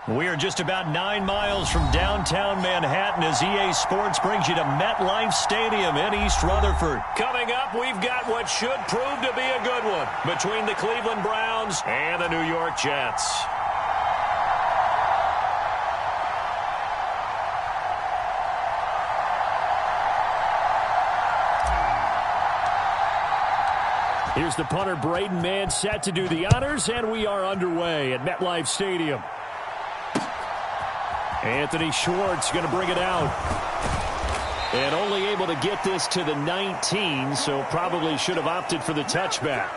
We are just about 9 miles from downtown Manhattan as EA Sports brings you to MetLife Stadium in East Rutherford. Coming up, we've got what should prove to be a good one between the Cleveland Browns and the New York Jets. Here's the punter, Braden Mann, set to do the honors, and we are underway at MetLife Stadium. Anthony Schwartz going to bring it out. And only able to get this to the 19, so probably should have opted for the touchback.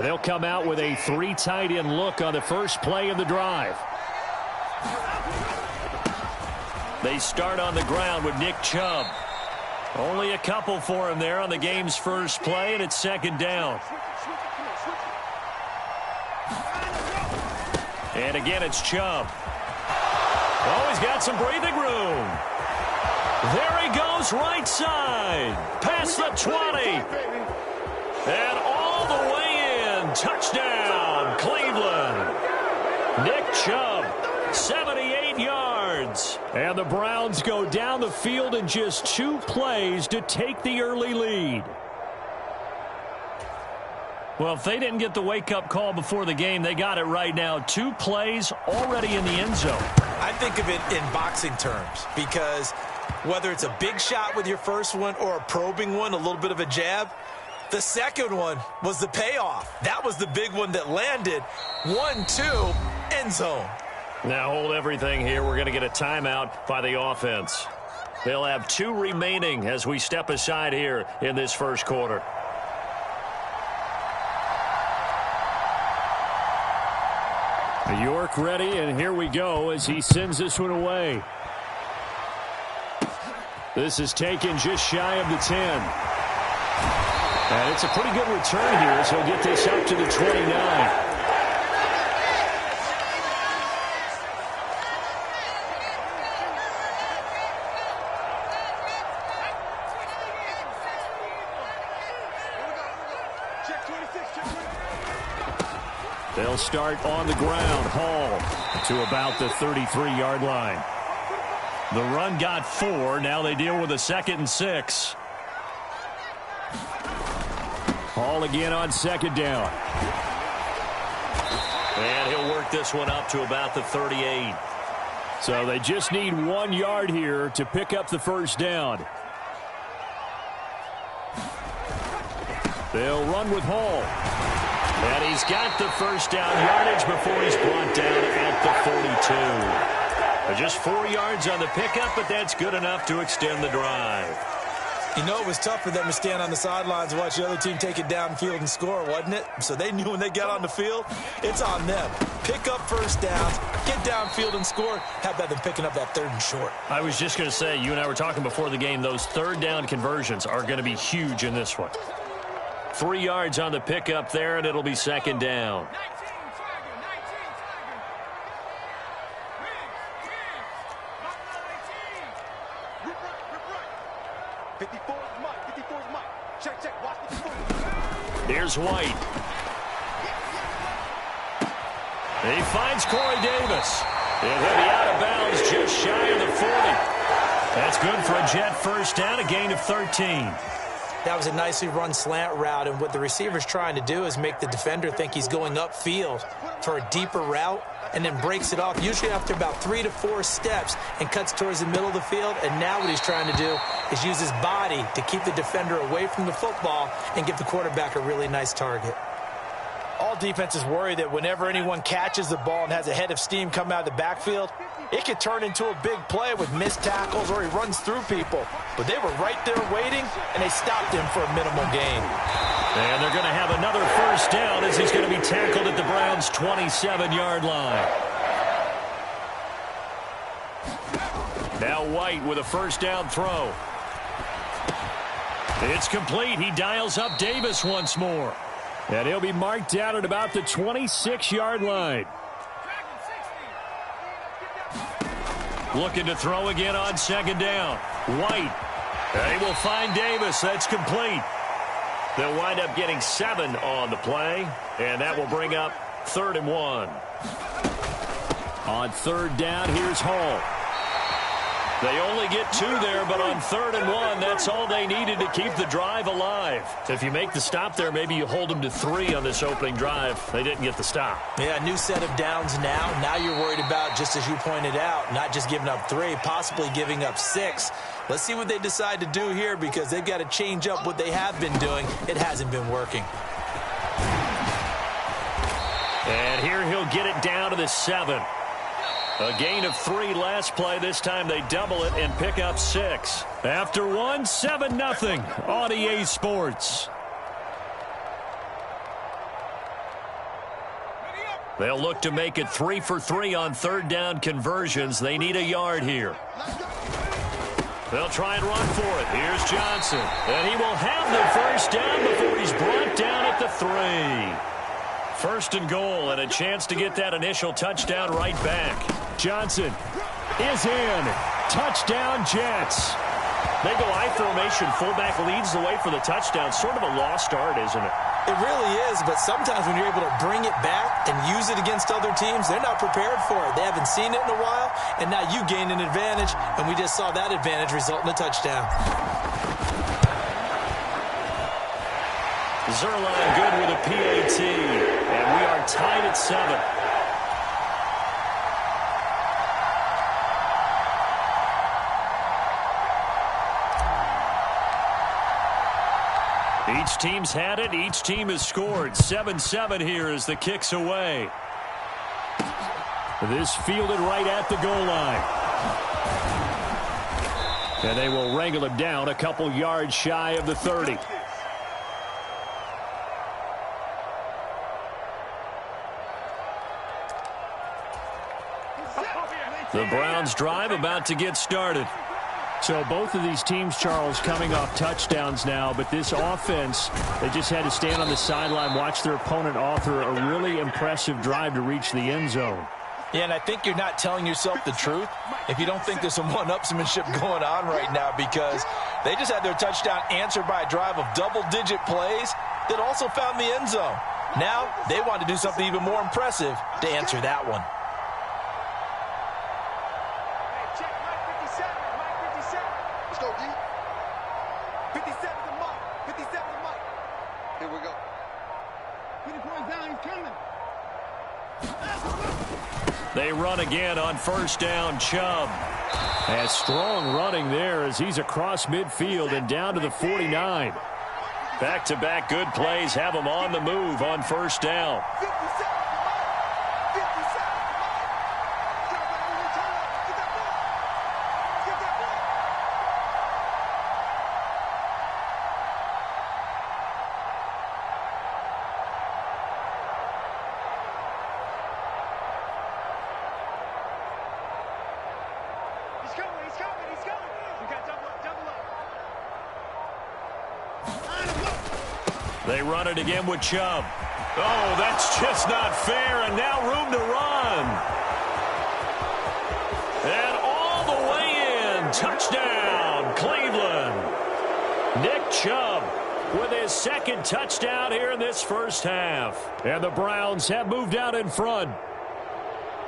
They'll come out with a 3 tight end look on the first play of the drive. They start on the ground with Nick Chubb. Only a couple for him there on the game's first play, and it's second down. And again, it's Chubb. Oh, he's got some breathing room. There he goes, right side. Past the 20. And all the way. Touchdown, Cleveland. Nick Chubb, 78 yards. And the Browns go down the field in just 2 plays to take the early lead. Well, if they didn't get the wake-up call before the game, they got it right now. 2 plays already in the end zone. I think of it in boxing terms because whether it's a big shot with your first one or a probing one, a little bit of a jab, the second one was the payoff. That was the big one that landed. 1-2, end zone. Now hold everything here. We're going to get a timeout by the offense. They'll have 2 remaining as we step aside here in this first quarter. York ready, and here we go as he sends this one away. This is taken just shy of the 10. And it's a pretty good return here, so he'll get this up to the 29. They'll start on the ground. Hall to about the 33-yard line. The run got 4. Now they deal with a 2nd and 6. Hall again on 2nd down. And he'll work this one up to about the 38. So they just need 1 yard here to pick up the first down. They'll run with Hall. And he's got the first down yardage before he's brought down at the 42. Just 4 yards on the pickup, but that's good enough to extend the drive. You know, it was tough for them to stand on the sidelines and watch the other team take it downfield and score, wasn't it? So they knew when they got on the field, it's on them. Pick up first downs, get downfield and score. How about them picking up that 3rd and short? I was just going to say, you and I were talking before the game, those 3rd down conversions are going to be huge in this one. 3 yards on the pickup there, and it'll be 2nd down. Here's White. He finds Corey Davis. And he'll be out of bounds just shy of the 40. That's good for a Jet first down, a gain of 13. That was a nicely run slant route, and what the receiver's trying to do is make the defender think he's going upfield for a deeper route and then breaks it off, usually after about 3 to 4 steps, and cuts towards the middle of the field. And now what he's trying to do is use his body to keep the defender away from the football and give the quarterback a really nice target. All defenses worry that whenever anyone catches the ball and has a head of steam come out of the backfield, it could turn into a big play with missed tackles or he runs through people. But they were right there waiting, and they stopped him for a minimal gain. And they're going to have another first down as he's going to be tackled at the Browns' 27-yard line. Now White with a first down throw. It's complete. He dials up Davis once more. And he'll be marked down at about the 26-yard line. Looking to throw again on second down. White. And he will find Davis. That's complete. They'll wind up getting 7 on the play. And that will bring up 3rd and 1. On 3rd down, here's Hall. They only get 2 there, but on 3rd and 1, that's all they needed to keep the drive alive. If you make the stop there, maybe you hold them to 3 on this opening drive. They didn't get the stop. Yeah, new set of downs now. Now you're worried about, just as you pointed out, not just giving up 3, possibly giving up 6. Let's see what they decide to do here, because they've got to change up what they have been doing. It hasn't been working. And here he'll get it down to the 7. A gain of 3 last play. This time they double it and pick up 6. After 1, 7-0 on EA Sports. They'll look to make it 3 for 3 on 3rd down conversions. They need a yard here. They'll try and run for it. Here's Johnson. And he will have the first down before he's brought down at the 3. 1st and goal, and a chance to get that initial touchdown right back. Johnson is in. Touchdown, Jets. They go I formation. Fullback leads the way for the touchdown. Sort of a lost art, isn't it? It really is, but sometimes when you're able to bring it back and use it against other teams, they're not prepared for it. They haven't seen it in a while, and now you gain an advantage, and we just saw that advantage result in a touchdown. Zerline good with a PAT, and we are tied at 7. Each team's had it. Each team has scored. 7-7 here as the kick's away. This fielded right at the goal line. And they will wrangle him down a couple yards shy of the 30. The Browns drive about to get started. So both of these teams, Charles, coming off touchdowns now, but this offense, they just had to stand on the sideline, watch their opponent author a really impressive drive to reach the end zone. Yeah, and I think you're not telling yourself the truth if you don't think there's some one-upsmanship going on right now, because they just had their touchdown answered by a drive of double-digit plays that also found the end zone. Now they want to do something even more impressive to answer that one. They run again on 1st down. Chubb has strong running there as he's across midfield and down to the 49. Back-to-back good plays have him on the move on 1st down. They run it again with Chubb. Oh, that's just not fair, and now room to run. And all the way in. Touchdown, Cleveland. Nick Chubb with his 2nd touchdown here in this first half. And the Browns have moved out in front.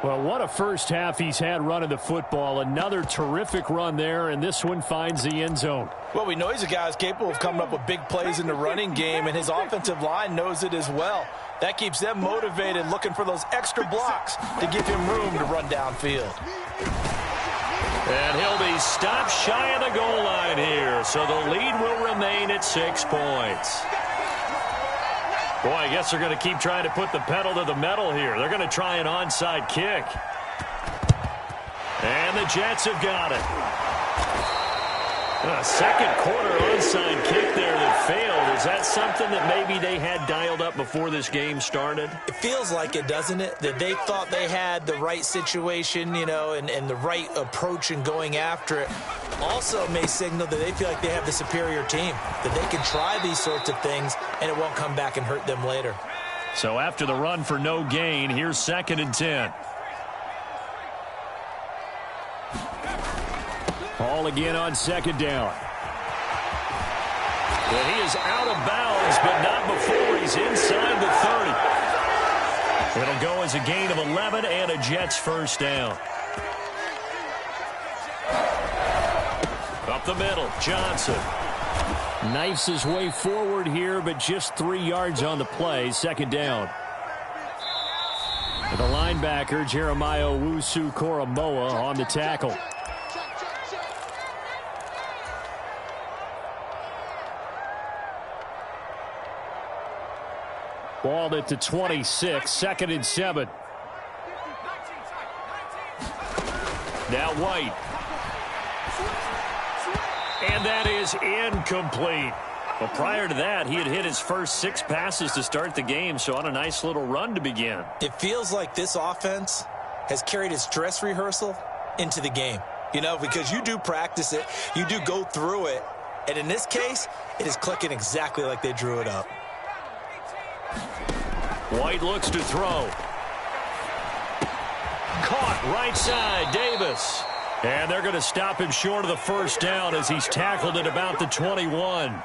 Well, what a first half he's had running the football. Another terrific run there, and this one finds the end zone. Well, we know he's a guy who's capable of coming up with big plays in the running game, and his offensive line knows it as well. That keeps them motivated, looking for those extra blocks to give him room to run downfield. And he'll be stopped shy of the goal line here, so the lead will remain at 6 points. Boy, I guess they're going to keep trying to put the pedal to the metal here. They're going to try an onside kick. And the Jets have got it. A 2nd quarter onside kick there that failed. Is that something that maybe they had dialed up before this game started? It feels like it, doesn't it? That they thought they had the right situation, you know, and the right approach in going after it. also may signal that they feel like they have the superior team, that they can try these sorts of things and it won't come back and hurt them later. So after the run for no gain, here's 2nd and 10. Hall again on 2nd down. And he is out of bounds, but not before he's inside the 30. It'll go as a gain of 11 and a Jets first down. Up the middle, Johnson. Knifes his way forward here, but just 3 yards on the play, 2nd down. The linebacker, Jeremiah Owusu-Koramoah, on the tackle. Balled at the 26, 2nd and 7. Now White. And that is incomplete. But prior to that, he had hit his first 6 passes to start the game, so on a nice little run to begin. It feels like this offense has carried its dress rehearsal into the game. You know, because you do practice it, you do go through it, and in this case, it is clicking exactly like they drew it up. White looks to throw. Caught right side, Davis. And they're going to stop him short of the first down as he's tackled at about the 21.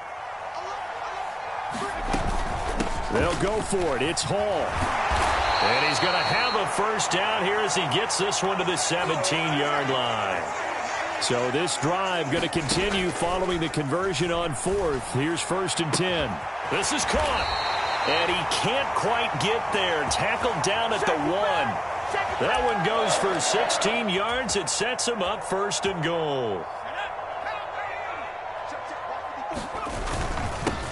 They'll go for it. It's Hall. And he's going to have a first down here as he gets this one to the 17-yard line. So this drive going to continue following the conversion on 4th. Here's 1st and 10. This is caught. And he can't quite get there. Tackled down at the 1. That one goes for 16 yards. It sets him up 1st and goal.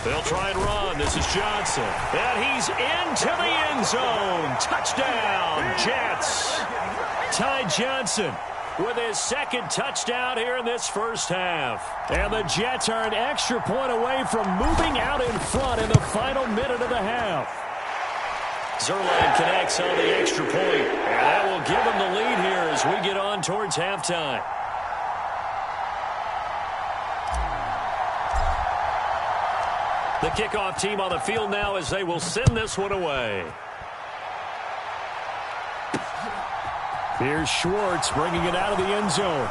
They'll try and run. This is Johnson. And he's into the end zone. Touchdown, Jets. Ty Johnson with his 2nd touchdown here in this first half. And the Jets are an extra point away from moving out in front in the final minute of the half. Zerline connects on the extra point, and that will give him the lead here as we get on towards halftime. The kickoff team on the field now as they will send this one away. Here's Schwartz bringing it out of the end zone.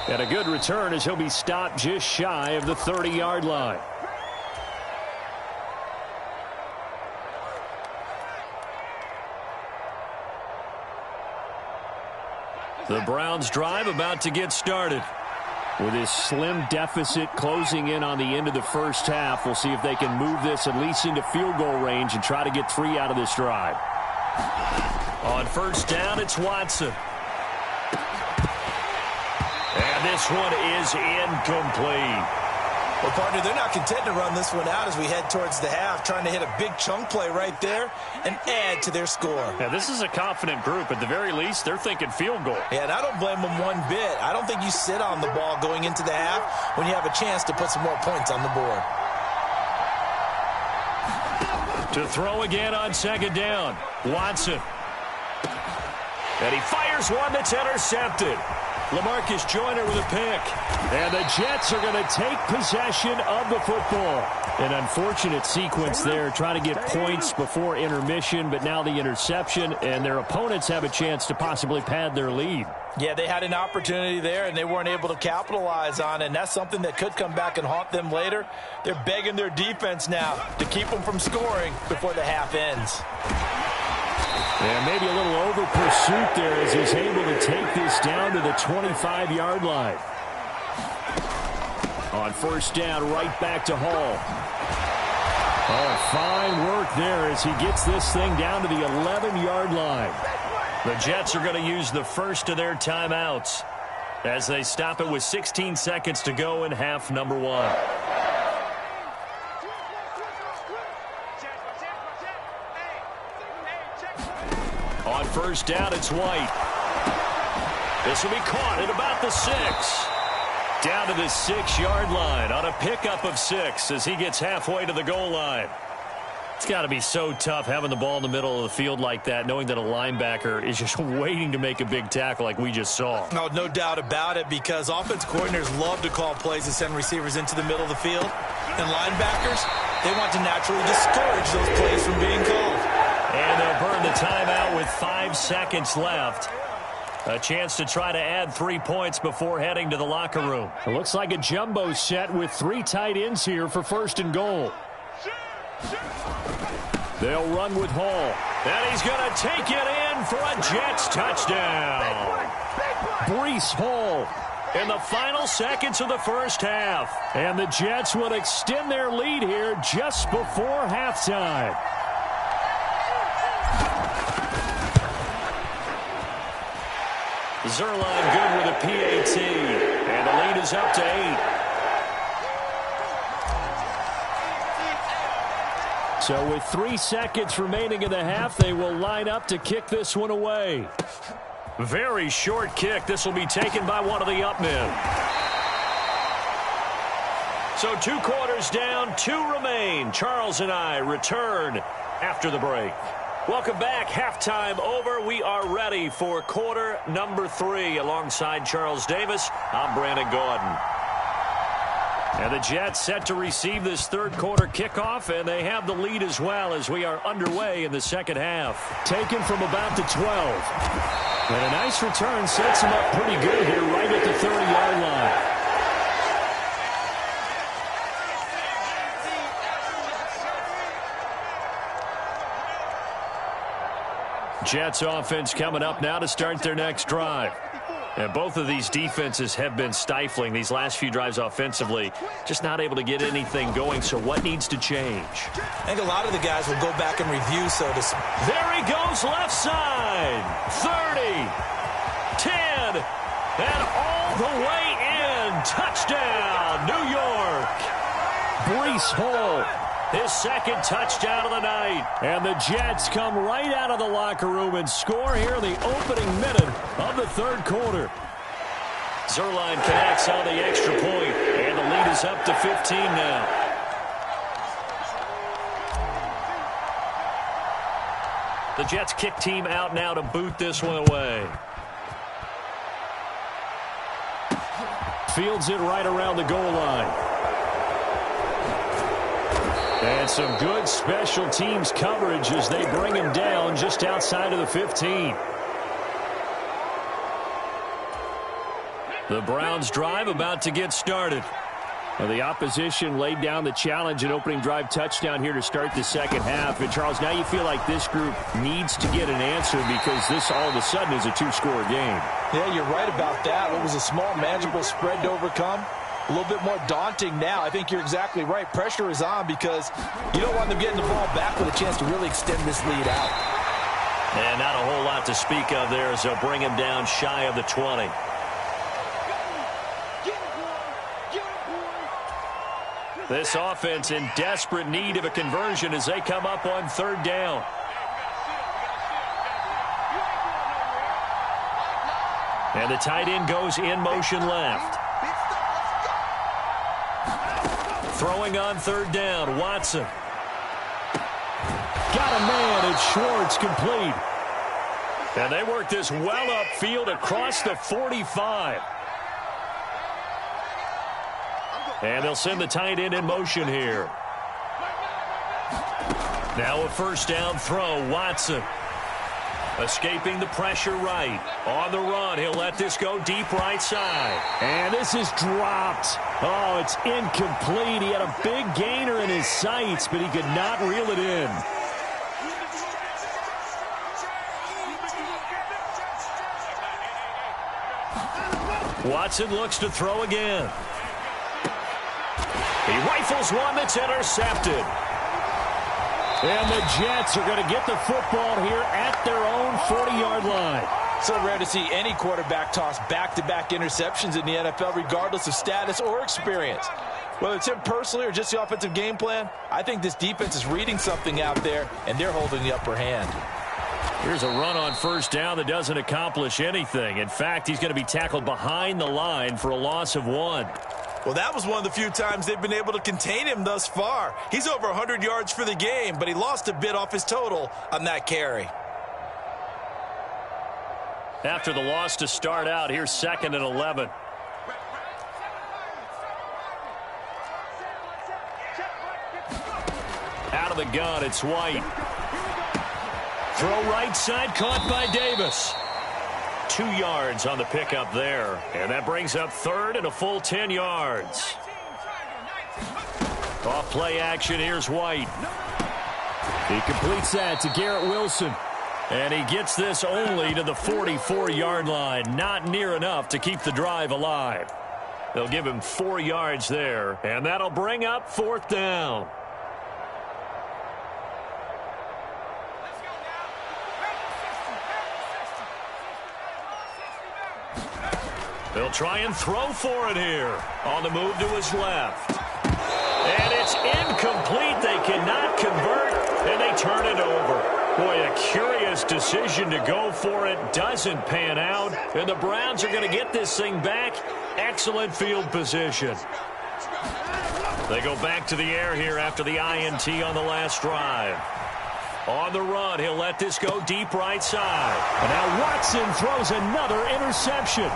And a good return as he'll be stopped just shy of the 30-yard line. The Browns drive about to get started. With his slim deficit closing in on the end of the first half, we'll see if they can move this at least into field goal range and try to get 3 out of this drive. On first down, it's Watson. And this one is incomplete. Well, partner, they're not content to run this one out as we head towards the half, trying to hit a big chunk play right there and add to their score. Yeah, this is a confident group. At the very least, they're thinking field goal. Yeah, and I don't blame them one bit. I don't think you sit on the ball going into the half when you have a chance to put some more points on the board. To throw again on 2nd down, Watson. And he fires one that's intercepted. LaMarcus Joyner with a pick. And the Jets are going to take possession of the football. An unfortunate sequence there, trying to get points before intermission, but now the interception, and their opponents have a chance to possibly pad their lead. Yeah, they had an opportunity there, and they weren't able to capitalize on it, and that's something that could come back and haunt them later. They're begging their defense now to keep them from scoring before the half ends. Yeah, maybe a little over pursuit there as he's able to take this down to the 25-yard line. On first down, right back to Hall. Oh, fine work there as he gets this thing down to the 11-yard line. The Jets are going to use the first of their timeouts as they stop it with 16 seconds to go in half number 1. On first down, it's White. This will be caught at about the 6. Down to the 6-yard line on a pickup of 6 as he gets halfway to the goal line. It's got to be so tough having the ball in the middle of the field like that, knowing that a linebacker is just waiting to make a big tackle like we just saw. No doubt about it, because offense coordinators love to call plays and send receivers into the middle of the field. And linebackers, they want to naturally discourage those plays from being called. And they'll burn the timeout with 5 seconds left. A chance to try to add 3 points before heading to the locker room. It looks like a jumbo set with 3 tight ends here for 1st and goal. They'll run with Hall. And he's going to take it in for a Jets touchdown. Breece Hall in the final seconds of the first half. And the Jets will extend their lead here just before halftime. Zerline good with a PAT. And the lead is up to 8. So with 3 seconds remaining in the half, they will line up to kick this one away. Very short kick. This will be taken by one of the up men. So 2 quarters down, 2 remain. Charles and I return after the break. Welcome back. Halftime over. We are ready for quarter number 3. Alongside Charles Davis, I'm Brandon Gordon. And the Jets set to receive this 3rd quarter kickoff, and they have the lead as well as we are underway in the second half. Taken from about the 12. And a nice return sets him up pretty good here right at the 30-yard line. Jets offense coming up now to start their next drive. And both of these defenses have been stifling these last few drives offensively. Just not able to get anything going, so what needs to change? I think a lot of the guys will go back and review, so to speak. There he goes, left side. 30, 10, and all the way in. Touchdown, New York. Breece Hall, his 2nd touchdown of the night. And the Jets come right out of the locker room and score here in the opening minute of the 3rd quarter. Zerline connects on the extra point, and the lead is up to 15 now. The Jets kick team out now to boot this one away. Fields it right around the goal line. And some good special teams coverage as they bring him down just outside of the 15. The Browns drive about to get started. Well, the opposition laid down the challenge and opening drive touchdown here to start the second half. And, Charles, now you feel like this group needs to get an answer because this all of a sudden is a 2-score game. Yeah, you're right about that. What was a small, manageable spread to overcome? A little bit more daunting now. I think you're exactly right. Pressure is on because you don't want them getting the ball back with a chance to really extend this lead out. And not a whole lot to speak of there as they'll bring him down shy of the 20. This offense in desperate need of a conversion as they come up on 3rd down. And the tight end goes in motion left. Throwing on 3rd down, Watson. Got a man, it's Schwartz, complete. And they work this well upfield across the 45. And they'll send the tight end in motion here. Now a 1st down throw, Watson. Escaping the pressure right. On the run, he'll let this go deep right side. And this is dropped. Oh, it's incomplete. He had a big gainer in his sights, but he could not reel it in. Watson looks to throw again. He rifles one that's intercepted. And the Jets are going to get the football here at their own 40-yard line. So rare to see any quarterback toss back-to-back interceptions in the NFL, regardless of status or experience. Whether it's him personally or just the offensive game plan, I think this defense is reading something out there, and they're holding the upper hand. Here's a run on 1st down that doesn't accomplish anything. In fact, he's going to be tackled behind the line for a loss of 1. Well, that was one of the few times they've been able to contain him thus far. He's over 100 yards for the game, but he lost a bit off his total on that carry. After the loss to start out, here's 2nd and 11. Out of the gun, it's White. Throw right side, caught by Davis. 2 yards on the pickup there. And that brings up 3rd and a full 10 yards. Off play action, here's White. He completes that to Garrett Wilson. And he gets this only to the 44-yard line. Not near enough to keep the drive alive. They'll give him 4 yards there. And that'll bring up 4th down. They'll try and throw for it here. On the move to his left. And it's incomplete. They cannot convert, and they turn it over. Boy, a curious decision to go for it. Doesn't pan out, and the Browns are going to get this thing back. Excellent field position. They go back to the air here after the INT on the last drive. On the run, he'll let this go deep right side. And now Watson throws another interception.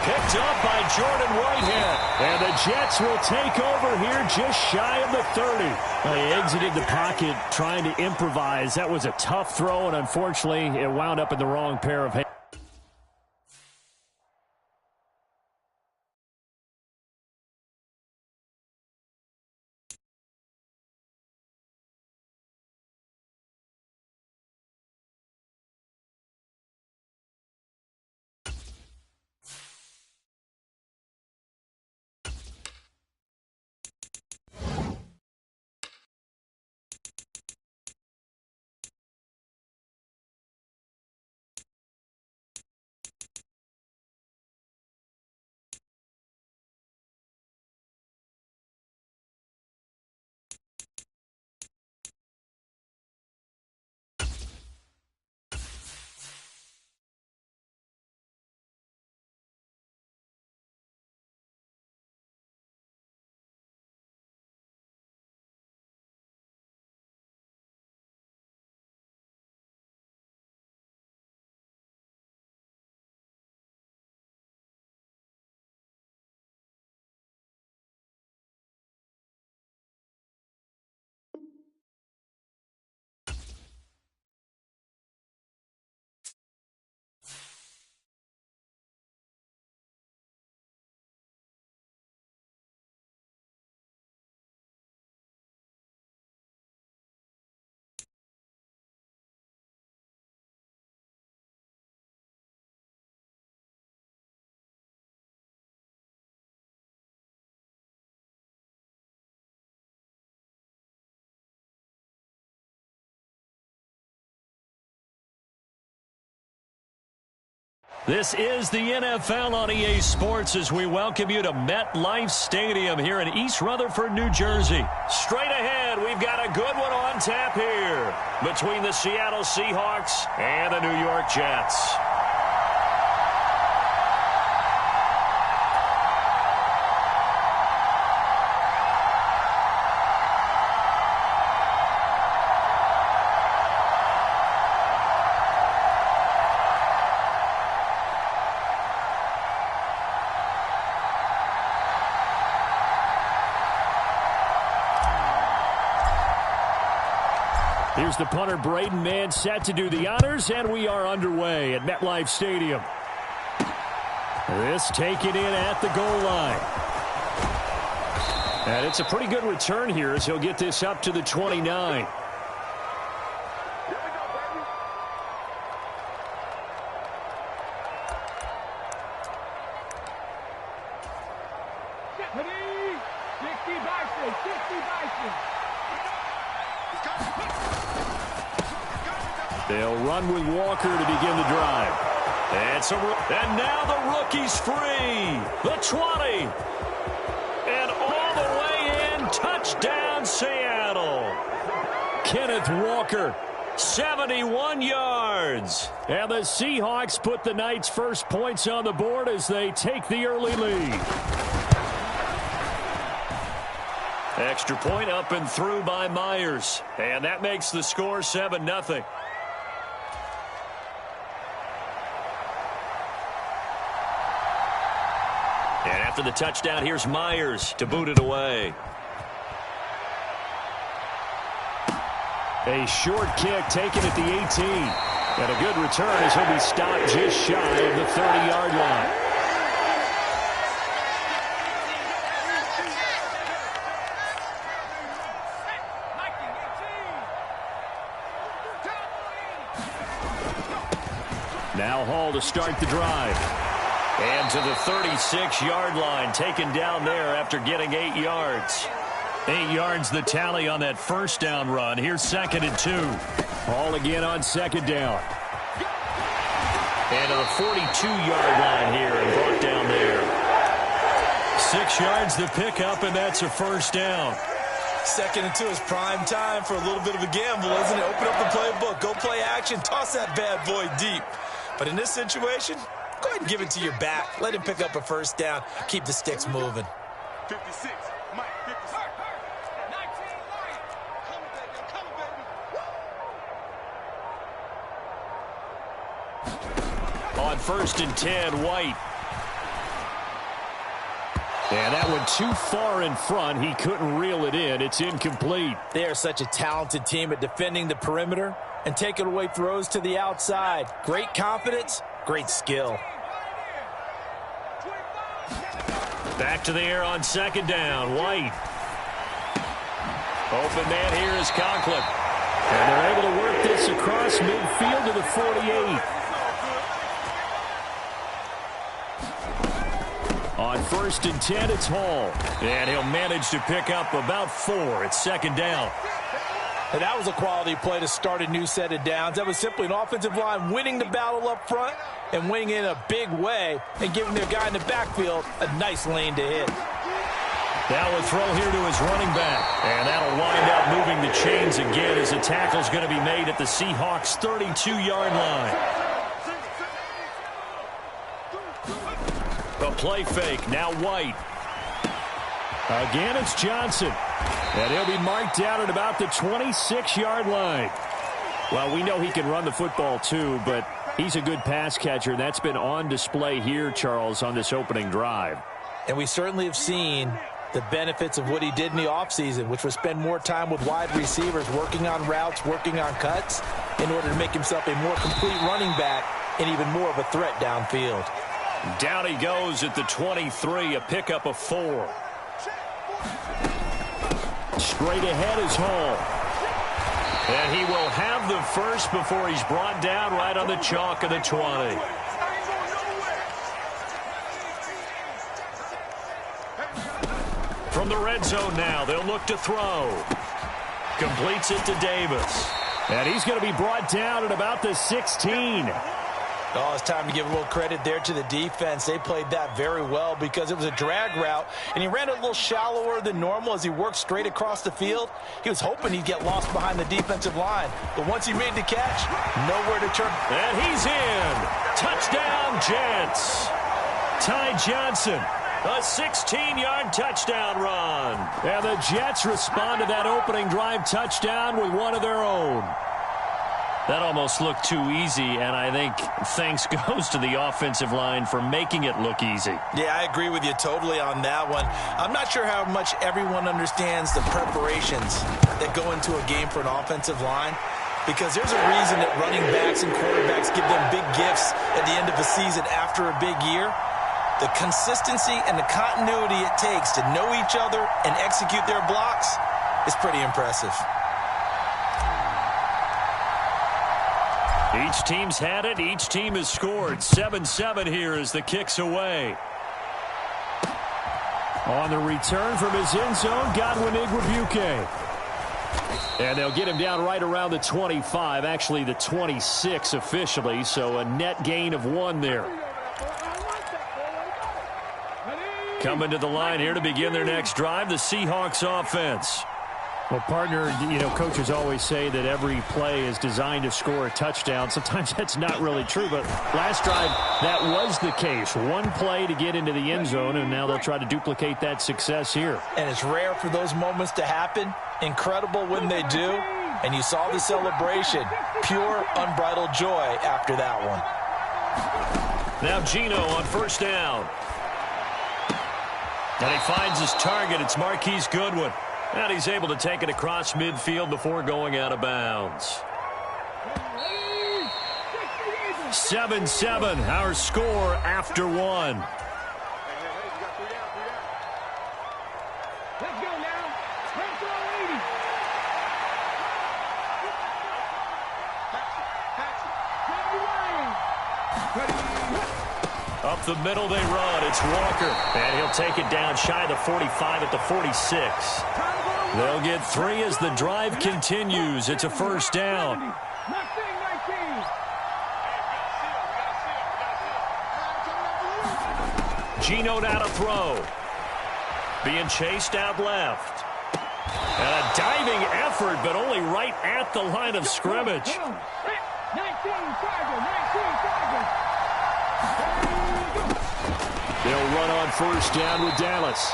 Picked up by Jordan Whitehead. And the Jets will take over here just shy of the 30. Well, he exited the pocket trying to improvise. That was a tough throw, and unfortunately, it wound up in the wrong pair of hands. This is the NFL on EA Sports as we welcome you to MetLife Stadium here in East Rutherford, New Jersey. Straight ahead, we've got a good one on tap here between the Seattle Seahawks and the New York Jets. Here's the punter, Braden Mann, set to do the honors, and we are underway at MetLife Stadium. This taken in at the goal line. And it's a pretty good return here as he'll get this up to the 29. They'll run with Walker to begin the drive. And now the rookie's free. The 20. And all the way in. Touchdown, Seattle. Kenneth Walker, 71 yards. And the Seahawks put the night's first points on the board as they take the early lead. Extra point up and through by Myers. And that makes the score 7-0. And after the touchdown, here's Myers to boot it away. A short kick taken at the 18. And a good return as he'll be stopped just shy of the 30-yard line. Now Hall to start the drive. And to the 36-yard line, taken down there after getting 8 yards. 8 yards the tally on that first down run. Here's 2nd and 2. Hall again on 2nd down. And to the 42-yard line here and brought down there. 6 yards the pickup, and that's a first down. 2nd and 2 is prime time for a little bit of a gamble, isn't it? Open up the playbook, go play action, toss that bad boy deep. But in this situation, go ahead and give it to your back. Let him pick up a first down. Keep the sticks moving. 56. Mike, 56. 19, On 1st and 10, White. And that went too far in front. He couldn't reel it in. It's incomplete. They are such a talented team at defending the perimeter and taking away throws to the outside. Great confidence, great skill. Back to the air on 2nd down. White. Open man here is Conklin. And they're able to work this across midfield to the 48. On 1st and 10, it's Hall. And he'll manage to pick up about 4. It's 2nd down. And that was a quality play to start a new set of downs. That was simply an offensive line winning the battle up front and winning in a big way and giving their guy in the backfield a nice lane to hit. Now a throw here to his running back. And that'll wind up moving the chains again as the tackle's going to be made at the Seahawks' 32-yard line. The play fake, now White. Again, it's Johnson. And he'll be marked down at about the 26-yard line. Well, we know he can run the football too, but he's a good pass catcher. That's been on display here, Charles, on this opening drive. And we certainly have seen the benefits of what he did in the offseason, which was spend more time with wide receivers, working on routes, working on cuts, in order to make himself a more complete running back and even more of a threat downfield. Down he goes at the 23, a pickup of 4. Straight ahead is Hall. And he will have the first before he's brought down right on the chalk of the 20. From the red zone now, they'll look to throw. Completes it to Davis. And he's going to be brought down at about the 16. Oh, it's time to give a little credit there to the defense. They played that very well because it was a drag route, and he ran it a little shallower than normal as he worked straight across the field. He was hoping he'd get lost behind the defensive line, but once he made the catch, nowhere to turn. And he's in. Touchdown, Jets. Ty Johnson, a 16-yard touchdown run. And the Jets respond to that opening drive touchdown with one of their own. That almost looked too easy, and I think thanks goes to the offensive line for making it look easy. Yeah, I agree with you totally on that one. I'm not sure how much everyone understands the preparations that go into a game for an offensive line, because there's a reason that running backs and quarterbacks give them big gifts at the end of the season after a big year. The consistency and the continuity it takes to know each other and execute their blocks is pretty impressive. Each team's had it. Each team has scored. 7-7 here as the kick's away. On the return from his end zone, Godwin Igwebuike. And they'll get him down right around the 25, actually the 26 officially, so a net gain of 1 there. Coming to the line here to begin their next drive, the Seahawks offense. Well, partner, coaches always say that every play is designed to score a touchdown. Sometimes that's not really true, but last drive, that was the case. One play to get into the end zone, and now they'll try to duplicate that success here. And it's rare for those moments to happen. Incredible when they do. And you saw the celebration. Pure, unbridled joy after that one. Now Geno on first down. And he finds his target. It's Marquise Goodwin. And he's able to take it across midfield before going out of bounds. 7-7, our score after one. Let's go now. Let's go, 80. Up the middle they run. It's Walker. And he'll take it down shy of the 45 at the 46. They'll get 3 as the drive continues. It's a first down. Geno now to throw. Being chased out left. And a diving effort, but only right at the line of scrimmage. 19 They'll run on first down with Dallas.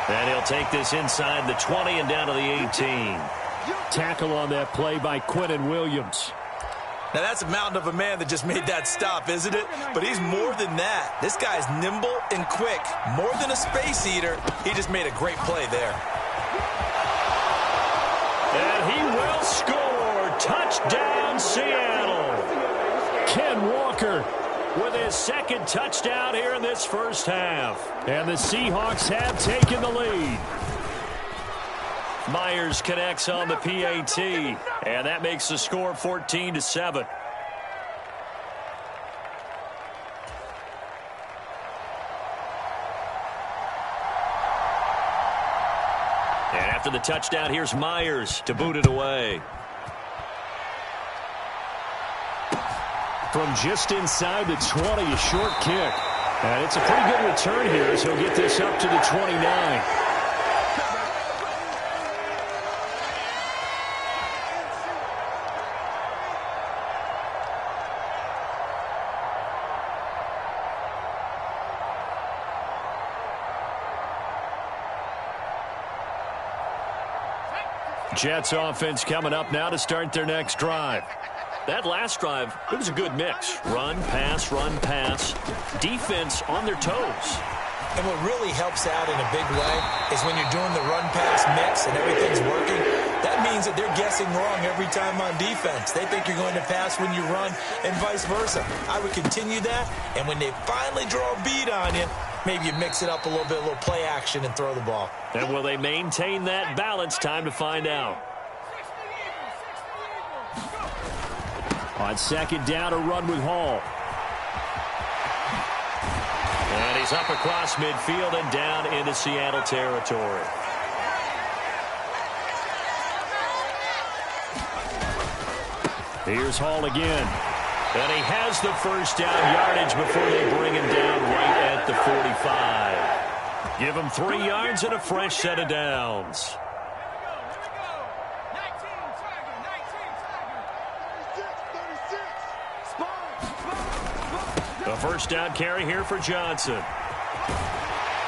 And he'll take this inside the 20 and down to the 18. Tackle on that play by Quinnen Williams. Now, that's a mountain of a man that just made that stop, isn't it? But he's more than that. This guy's nimble and quick. More than a space eater. He just made a great play there. And he will score. Touchdown, Seattle. Ken Walker with his second touchdown here in this first half. And the Seahawks have taken the lead. Myers connects on the PAT, and that makes the score 14-7. And after the touchdown, here's Myers to boot it away. From just inside the 20, a short kick. And it's a pretty good return here, so he'll get this up to the 29. Jets offense coming up now to start their next drive. That last drive, it was a good mix. Run, pass. Defense on their toes. And what really helps out in a big way is when you're doing the run-pass mix and everything's working, that means that they're guessing wrong every time on defense. They think you're going to pass when you run and vice versa. I would continue that, and when they finally draw a bead on you, maybe you mix it up a little bit, a little play action, and throw the ball. And will they maintain that balance? Time to find out. On second down, a run with Hall. And he's up across midfield and down into Seattle territory. Here's Hall again. And he has the first down yardage before they bring him down right at the 45. Give him 3 yards and a fresh set of downs. The first down carry here for Johnson.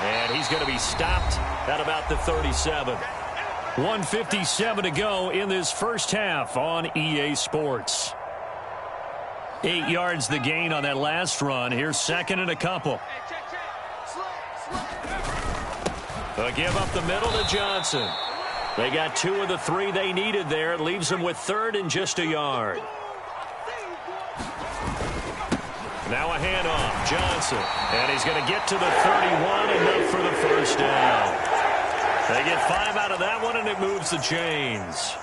And he's going to be stopped at about the 37. 1:57 to go in this first half on EA Sports. 8 yards the gain on that last run. Here's second and a couple. A give up the middle to Johnson. They got 2 of the 3 they needed there. It leaves them with third and just a yard. Now a handoff, Johnson. And he's going to get to the 31, enough for the first down. They get 5 out of that one, and it moves the chains.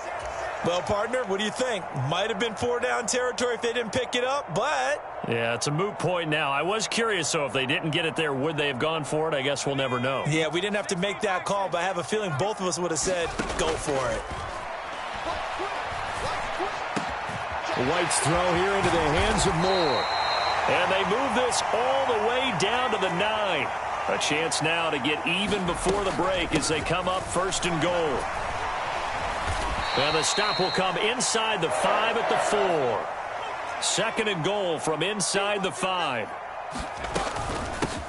Well, partner, what do you think? Might have been 4 down territory if they didn't pick it up, but... Yeah, it's a moot point now. I was curious, so if they didn't get it there, would they have gone for it? I guess we'll never know. Yeah, we didn't have to make that call, but I have a feeling both of us would have said, go for it. White's throw here into the hands of Moore. And they move this all the way down to the 9. A chance now to get even before the break as they come up first and goal. And the stop will come inside the 5 at the 4. Second and goal from inside the 5.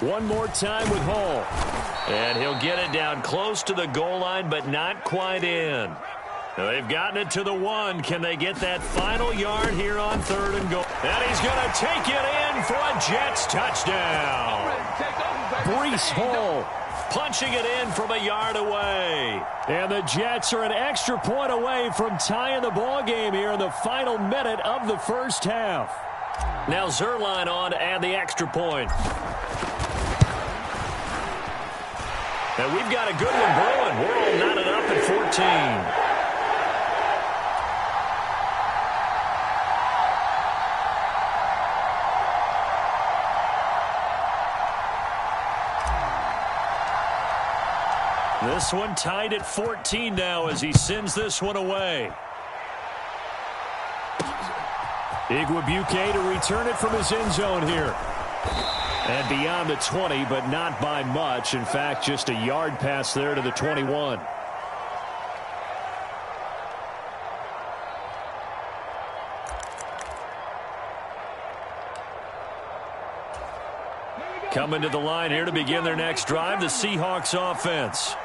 One more time with Hall. And he'll get it down close to the goal line, but not quite in. They've gotten it to the 1. Can they get that final yard here on 3rd and goal? And he's going to take it in for a Jets touchdown. Breece Hall punching it in from a yard away. And the Jets are an extra point away from tying the ball game here in the final minute of the first half. Now Zuerlein on to add the extra point. And we've got a good one brewing. We're all knotted up at 14. This one tied at 14 now as he sends this one away. Igwebuike to return it from his end zone here. And beyond the 20, but not by much. In fact, just a yard pass there to the 21. Coming to the line here to begin their next drive, the Seahawks offense.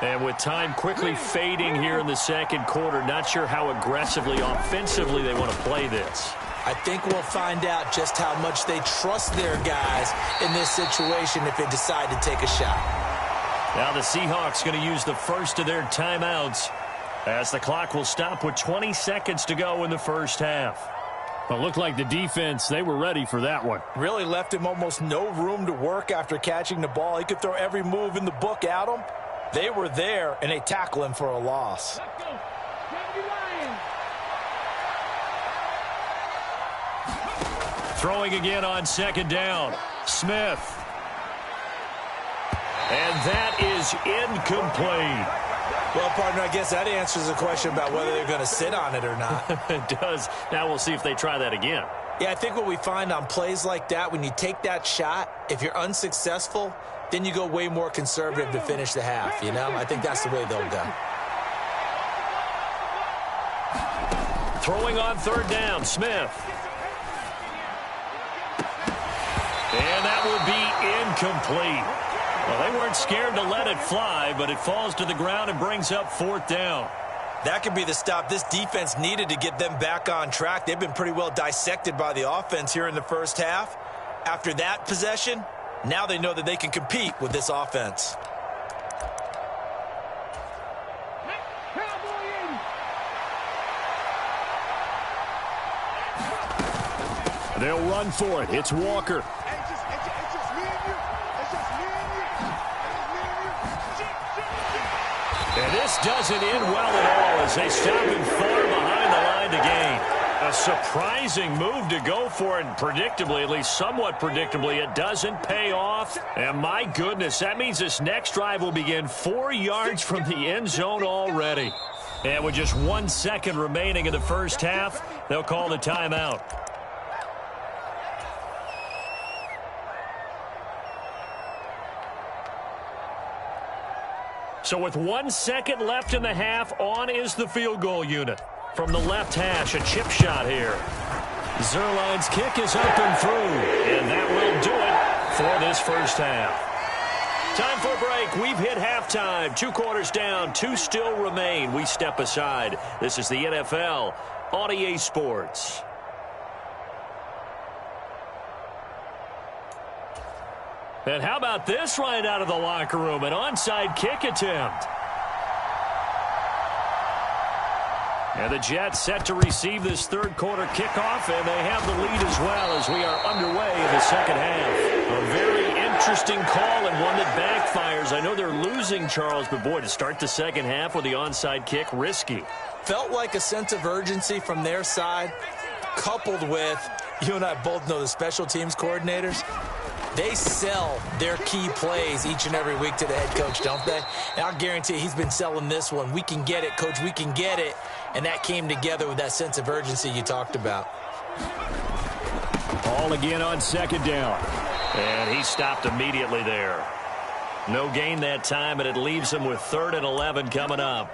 And with time quickly fading here in the second quarter, not sure how aggressively, offensively they want to play this. I think we'll find out just how much they trust their guys in this situation if they decide to take a shot. Now the Seahawks going to use the first of their timeouts as the clock will stop with 20 seconds to go in the first half. Well, it looked like the defense, they were ready for that one. Really left him almost no room to work after catching the ball. He could throw every move in the book at him. They were there, and they tackle him for a loss. Let's go. Lions. Throwing again on second down. Smith. And that is incomplete. Well, partner, I guess that answers the question about whether they're going to sit on it or not. It does. Now we'll see if they try that again. Yeah, I think what we find on plays like that, when you take that shot, if you're unsuccessful, then you go way more conservative to finish the half, you know? I think that's the way they'll go. Throwing on third down, Smith. And that will be incomplete. Well, they weren't scared to let it fly, but it falls to the ground and brings up fourth down. That could be the stop this defense needed to get them back on track. They've been pretty well dissected by the offense here in the first half. After that possession, now they know that they can compete with this offense. They'll run for it. It's Walker. And this doesn't end well at all as they stop him far behind the line to gain. A surprising move to go for it, and predictably, at least somewhat predictably, it doesn't pay off. And my goodness, that means this next drive will begin 4 yards from the end zone already. And with just 1 second remaining in the first half, they'll call the timeout. So with 1 second left in the half, on is the field goal unit. From the left hash, a chip shot here. Zuerlein's kick is up and through. And that will do it for this first half. Time for a break. We've hit halftime. 2 quarters down, 2 still remain. We step aside. This is the NFL on EA Sports. And how about this right out of the locker room? An onside kick attempt. And the Jets set to receive this third quarter kickoff, and they have the lead as well as we are underway in the second half. A very interesting call and one that backfires. I know they're losing, Charles, but boy, to start the second half with the onside kick, risky. Felt like a sense of urgency from their side, coupled with, you and I both know the special teams coordinators. They sell their key plays each and every week to the head coach, don't they? And I'll guarantee he's been selling this one. We can get it, coach, we can get it. And that came together with that sense of urgency you talked about. Ball again on second down. And he stopped immediately there. No gain that time, and it leaves him with 3rd and 11 coming up.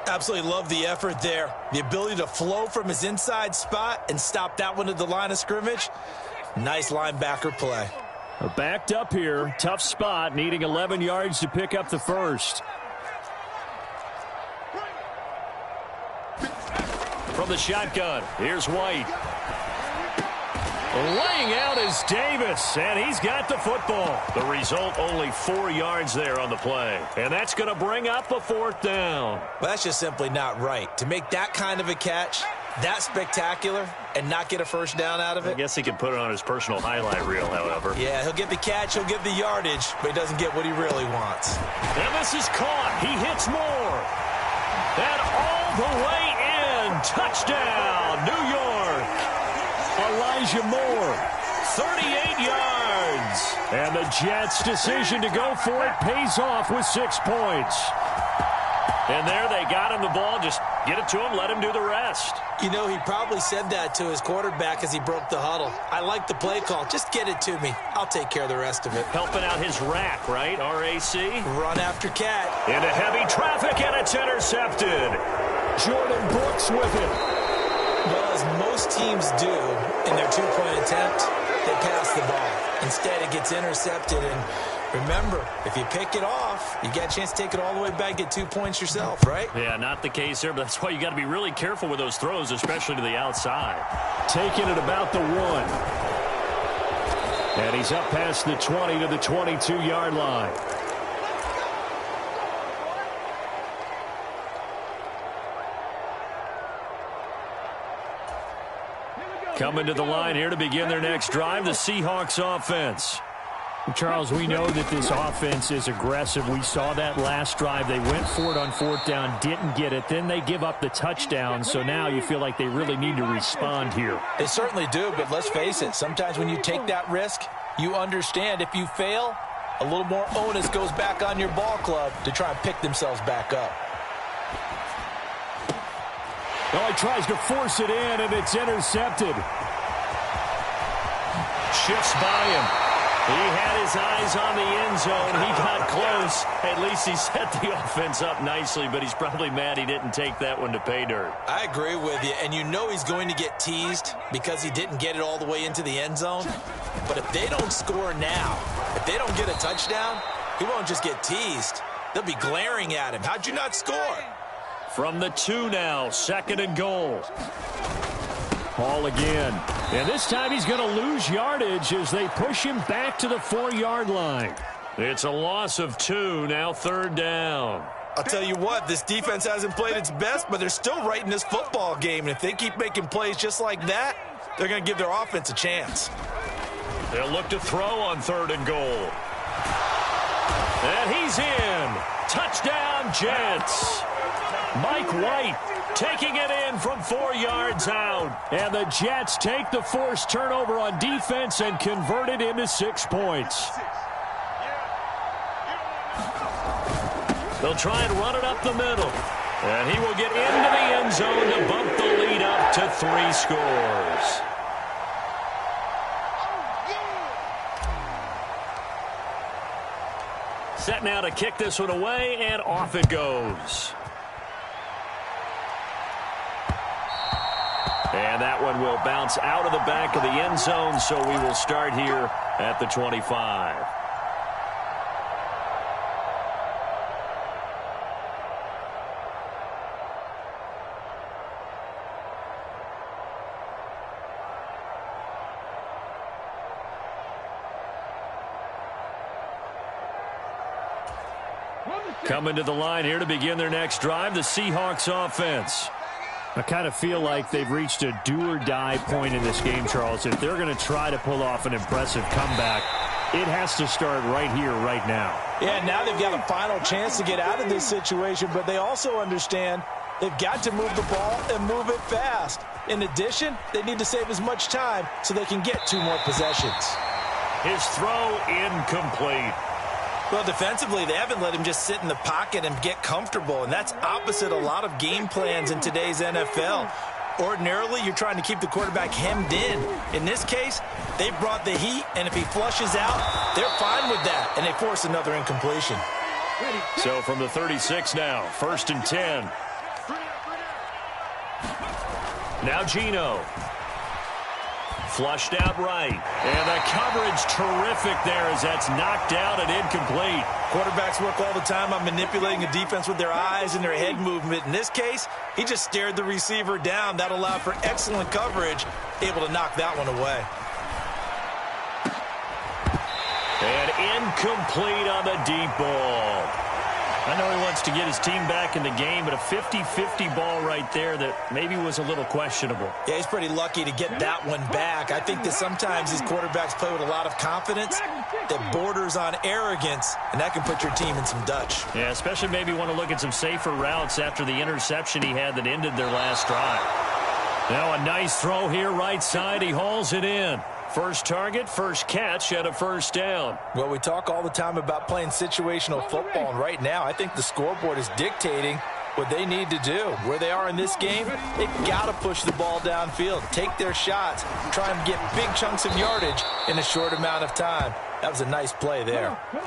Absolutely love the effort there. The ability to flow from his inside spot and stop that one at the line of scrimmage. Nice linebacker play. Backed up here. Tough spot. Needing 11 yards to pick up the first. From the shotgun, here's White. Laying out is Davis, and he's got the football. The result, only 4 yards there on the play. And that's going to bring up a 4th down. Well, that's just simply not right. To make that kind of a catch, that spectacular, and not get a first down out of it. I guess he could put it on his personal highlight reel, however. Yeah, he'll get the catch, he'll get the yardage, but he doesn't get what he really wants. And this is caught. He hits Moore. And all the way in. Touchdown, New York. Elijah Moore. 38 yards. And the Jets' decision to go for it pays off with 6 points. And there they got him the ball. Just get it to him, let him do the rest. You know, he probably said that to his quarterback as he broke the huddle. I like the play call. Just get it to me. I'll take care of the rest of it. Helping out his rack, right? R-A-C? Run after cat. Into heavy traffic, and it's intercepted. Jordan Brooks with it. Well, as most teams do in their two-point attempt, they pass the ball. Instead, it gets intercepted, and remember, if you pick it off, you get a chance to take it all the way back, get 2 points yourself, right? Yeah, not the case there, but that's why you got to be really careful with those throws, especially to the outside. Taking it about the 1. And he's up past the 20 to the 22-yard line. Coming to the line here to begin their next drive, the Seahawks offense. Charles, we know that this offense is aggressive. We saw that last drive. They went for it on 4th down, didn't get it. Then they give up the touchdown, so now you feel like they really need to respond here. They certainly do, but let's face it. Sometimes when you take that risk, you understand if you fail, a little more onus goes back on your ball club to try and pick themselves back up. Oh, he tries to force it in, and it's intercepted. Shifts by him. He had his eyes on the end zone. He got close. At least he set the offense up nicely, but he's probably mad he didn't take that one to pay dirt. I agree with you, and you know he's going to get teased because he didn't get it all the way into the end zone. But if they don't score now, if they don't get a touchdown, he won't just get teased. They'll be glaring at him. How'd you not score? From the 2 now, 2nd and goal. Ball again. And this time he's going to lose yardage as they push him back to the 4-yard line. It's a loss of 2, now 3rd down. I'll tell you what, this defense hasn't played its best, but they're still right in this football game. And if they keep making plays just like that, they're going to give their offense a chance. They'll look to throw on 3rd and goal. And he's in. Touchdown, Jets. Mike White taking it in from 4 yards out. And the Jets take the forced turnover on defense and convert it into 6 points. They'll try and run it up the middle. And he will get into the end zone to bump the lead up to 3 scores. Set now to kick this one away, and off it goes. And that one will bounce out of the back of the end zone, so we will start here at the 25. Coming to the line here to begin their next drive, the Seahawks offense. I kind of feel like they've reached a do-or-die point in this game, Charles. If they're going to try to pull off an impressive comeback, it has to start right here, right now. Yeah, now they've got a final chance to get out of this situation, but they also understand they've got to move the ball and move it fast. In addition, they need to save as much time so they can get 2 more possessions. His throw incomplete. Well, defensively, they haven't let him just sit in the pocket and get comfortable, and that's opposite a lot of game plans in today's NFL. Ordinarily, you're trying to keep the quarterback hemmed in. In this case, they brought the heat, and if he flushes out, they're fine with that, and they force another incompletion. So from the 36 now, 1st and 10. Now Geno. Flushed out right. And the coverage terrific there as that's knocked out and incomplete. Quarterbacks work all the time on manipulating a defense with their eyes and their head movement. In this case, he just stared the receiver down. That allowed for excellent coverage, able to knock that one away. And incomplete on the deep ball. I know he wants to get his team back in the game, but a 50-50 ball right there that maybe was a little questionable. Yeah, he's pretty lucky to get that one back. I think that sometimes these quarterbacks play with a lot of confidence that borders on arrogance, and that can put your team in some Dutch. Yeah, especially maybe want to look at some safer routes after the interception he had that ended their last drive. Now a nice throw here right side. He hauls it in. First target, first catch, and a first down. Well, we talk all the time about playing situational football, and right now I think the scoreboard is dictating what they need to do. Where they are in this game, they've got to push the ball downfield, take their shots, try and get big chunks of yardage in a short amount of time. That was a nice play there. 19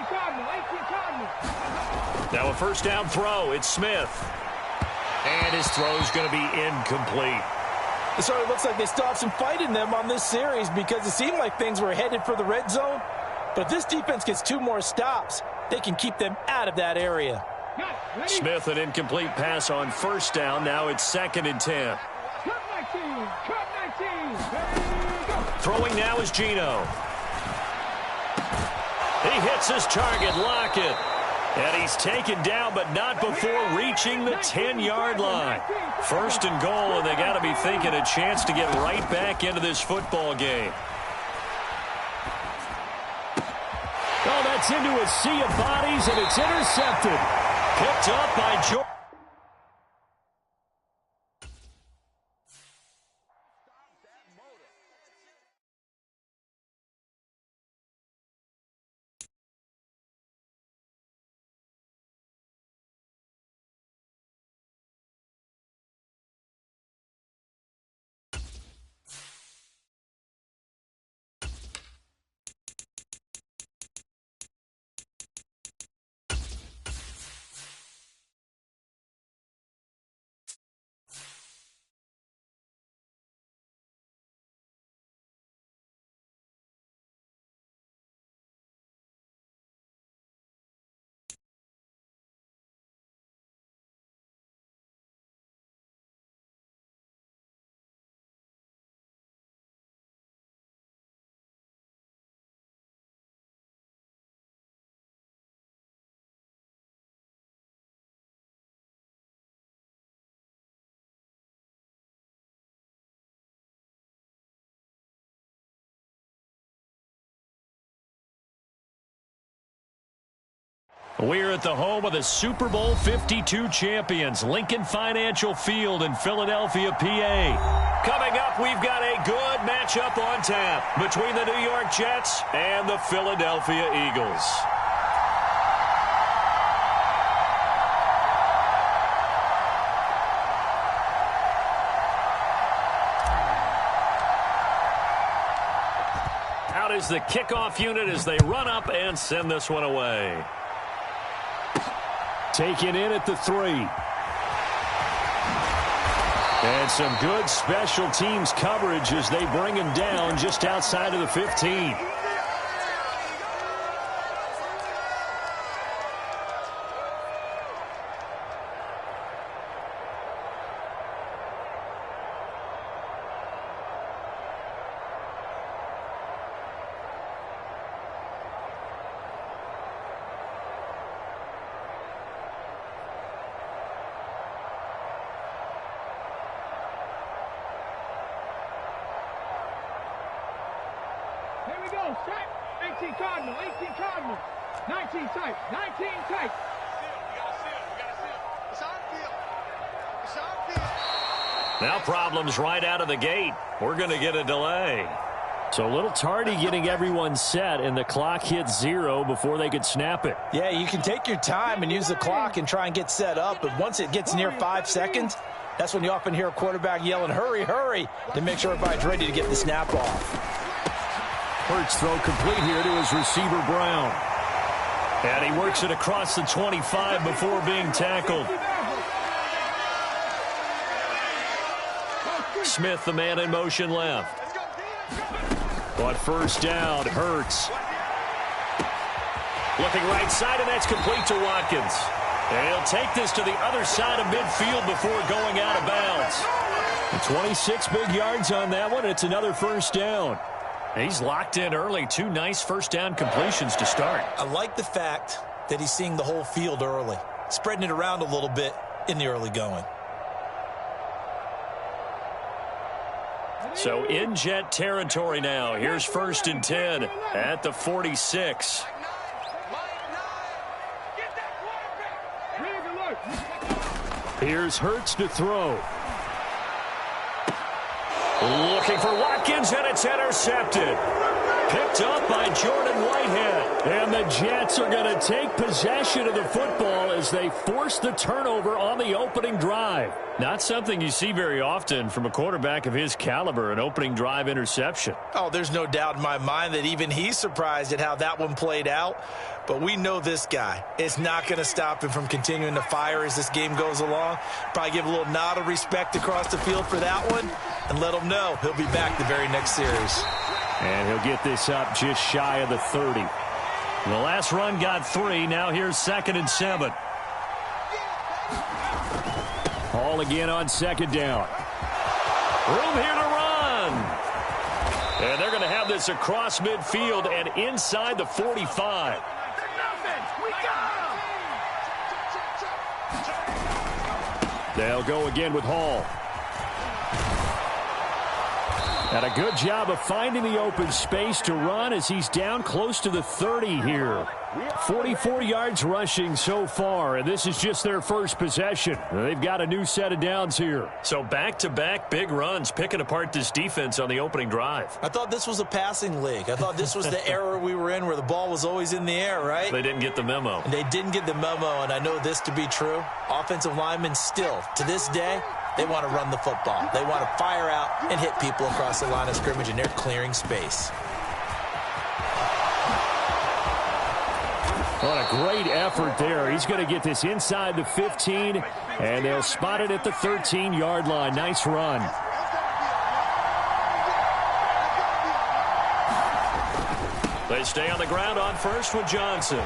Cardinals. Now a first down throw. It's Smith. And his throw's going to be incomplete. So it looks like they still have some fight in them on this series because it seemed like things were headed for the red zone. But if this defense gets 2 more stops, they can keep them out of that area. Smith, an incomplete pass on first down. Now it's 2nd and 10. Throwing now is Geno. He hits his target, Lockett. And he's taken down, but not before reaching the 10-yard line. First and goal, and they got to be thinking a chance to get right back into this football game. Oh, that's into a sea of bodies, and it's intercepted. Picked up by George. We're at the home of the Super Bowl 52 champions, Lincoln Financial Field in Philadelphia, PA. Coming up, we've got a good matchup on tap between the New York Jets and the Philadelphia Eagles. Out is the kickoff unit as they run up and send this one away. Taken in at the 3. And some good special teams coverage as they bring him down just outside of the 15. Here we go. Set. 18 Cardinals. 18 Cardinals. 19 tight. 19 tight. Now problems right out of the gate. We're going to get a delay. So a little tardy getting everyone set, and the clock hits 0 before they could snap it. Yeah, you can take your time and use the clock and try and get set up, but once it gets near 5 seconds, that's when you often hear a quarterback yelling, hurry, hurry, to make sure everybody's ready to get the snap off. Hurts throw complete here to his receiver, Brown. And he works it across the 25 before being tackled. Smith, the man in motion left. On first down, Hurts. Looking right side, and that's complete to Watkins. And he'll take this to the other side of midfield before going out of bounds. 26 big yards on that one. It's another first down. He's locked in early. 2 nice first down completions to start. I like the fact that he's seeing the whole field early, spreading it around a little bit in the early going. So in Jet territory now. Here's 1st and 10 at the 46. Here's Hurts to throw. Looking for Watkins, and it's intercepted. Picked up by Jordan Whitehead. And the Jets are going to take possession of the football as they force the turnover on the opening drive. Not something you see very often from a quarterback of his caliber, an opening drive interception. Oh, there's no doubt in my mind that even he's surprised at how that one played out. But we know this guy. It's not going to stop him from continuing to fire as this game goes along. Probably give a little nod of respect across the field for that one and let him know he'll be back the very next series. And he'll get this up just shy of the 30. The last run got 3. Now here's 2nd and 7. Hall again on 2nd down. Room here to run. And they're going to have this across midfield and inside the 45. They'll go again with Hall. And a good job of finding the open space to run as he's down close to the 30 here. 44 yards rushing so far, and this is just their first possession. They've got a new set of downs here. So back-to-back big runs, picking apart this defense on the opening drive. I thought this was a passing league. I thought this was the era we were in where the ball was always in the air, right? They didn't get the memo. And they didn't get the memo, and I know this to be true. Offensive linemen still, to this day, they want to run the football. They want to fire out and hit people across the line of scrimmage, and they're clearing space. What a great effort there. He's going to get this inside the 15, and they'll spot it at the 13-yard line. Nice run. They stay on the ground on first with Johnson.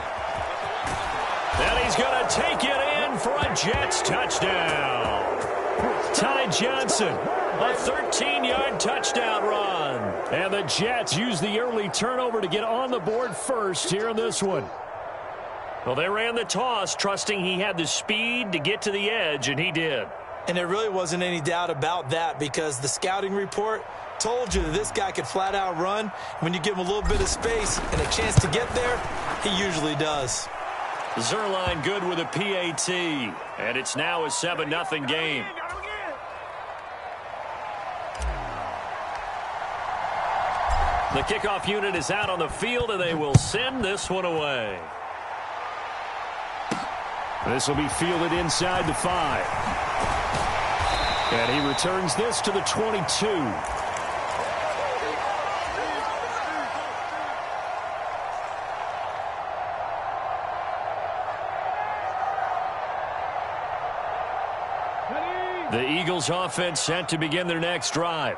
And he's going to take it in for a Jets touchdown. Ty Johnson, a 13-yard touchdown run. And the Jets use the early turnover to get on the board first here in this one. Well, they ran the toss, trusting he had the speed to get to the edge, and he did. And there really wasn't any doubt about that because the scouting report told you that this guy could flat out run. When you give him a little bit of space and a chance to get there, he usually does. Zerline good with a PAT, and it's now a 7-0 game. The kickoff unit is out on the field, and they will send this one away. This will be fielded inside the 5. And he returns this to the 22. The Eagles offense set to begin their next drive.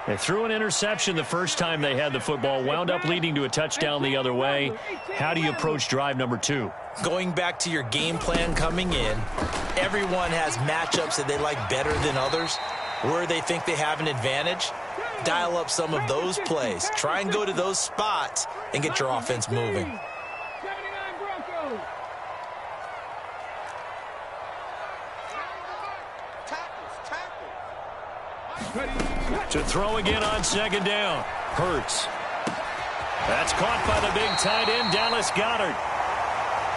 They threw an interception the first time they had the football, wound up leading to a touchdown the other way. How do you approach drive number 2? Going back to your game plan coming in, everyone has matchups that they like better than others, where they think they have an advantage. Dial up some of those plays. Try and go to those spots and get your offense moving. To throw again on 2nd down. Hurts. That's caught by the big tight end, Dallas Goedert.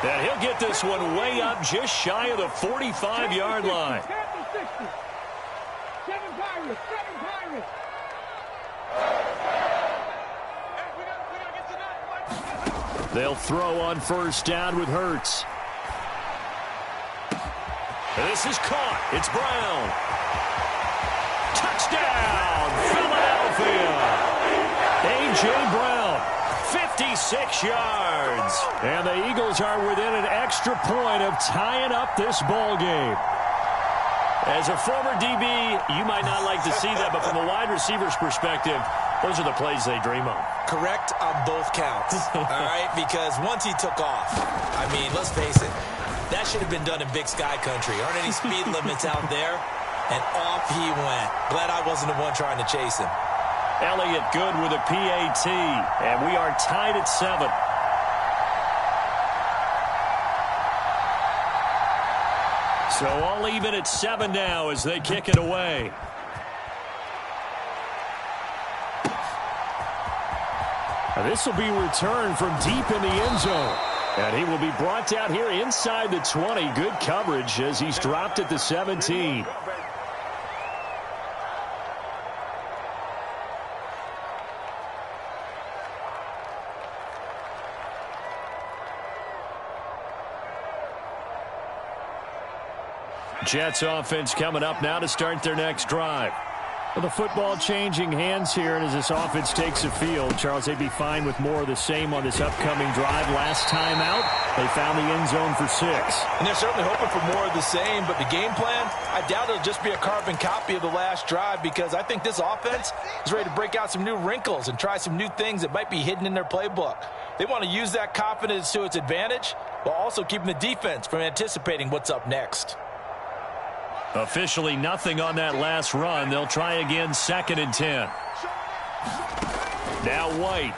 And he'll get this one way up just shy of the 45-yard line. They'll throw on first down with Hurts. This is caught. It's Brown. Touchdown, Philadelphia. A.J. Brown, 56 yards. And the Eagles are within an extra point of tying up this ball game. As a former DB, you might not like to see that, but from a wide receiver's perspective, those are the plays they dream of. Correct on both counts, all right? Because once he took off, I mean, let's face it, that should have been done in Big Sky country. Aren't any speed limits out there? And off he went. Glad I wasn't the one trying to chase him. Elliott good with a PAT, and we are tied at 7. So all even at 7 now as they kick it away. This will be returned from deep in the end zone. And he will be brought down here inside the 20. Good coverage as he's dropped at the 17. Jets offense coming up now to start their next drive. Well, the football changing hands here, and as this offense takes the field, Charles, they'd be fine with more of the same on this upcoming drive. Last time out, they found the end zone for 6. And they're certainly hoping for more of the same, but the game plan, I doubt it'll just be a carbon copy of the last drive, because I think this offense is ready to break out some new wrinkles and try some new things that might be hidden in their playbook. They want to use that confidence to its advantage, while also keeping the defense from anticipating what's up next. Officially nothing on that last run. They'll try again, 2nd and 10. Now White.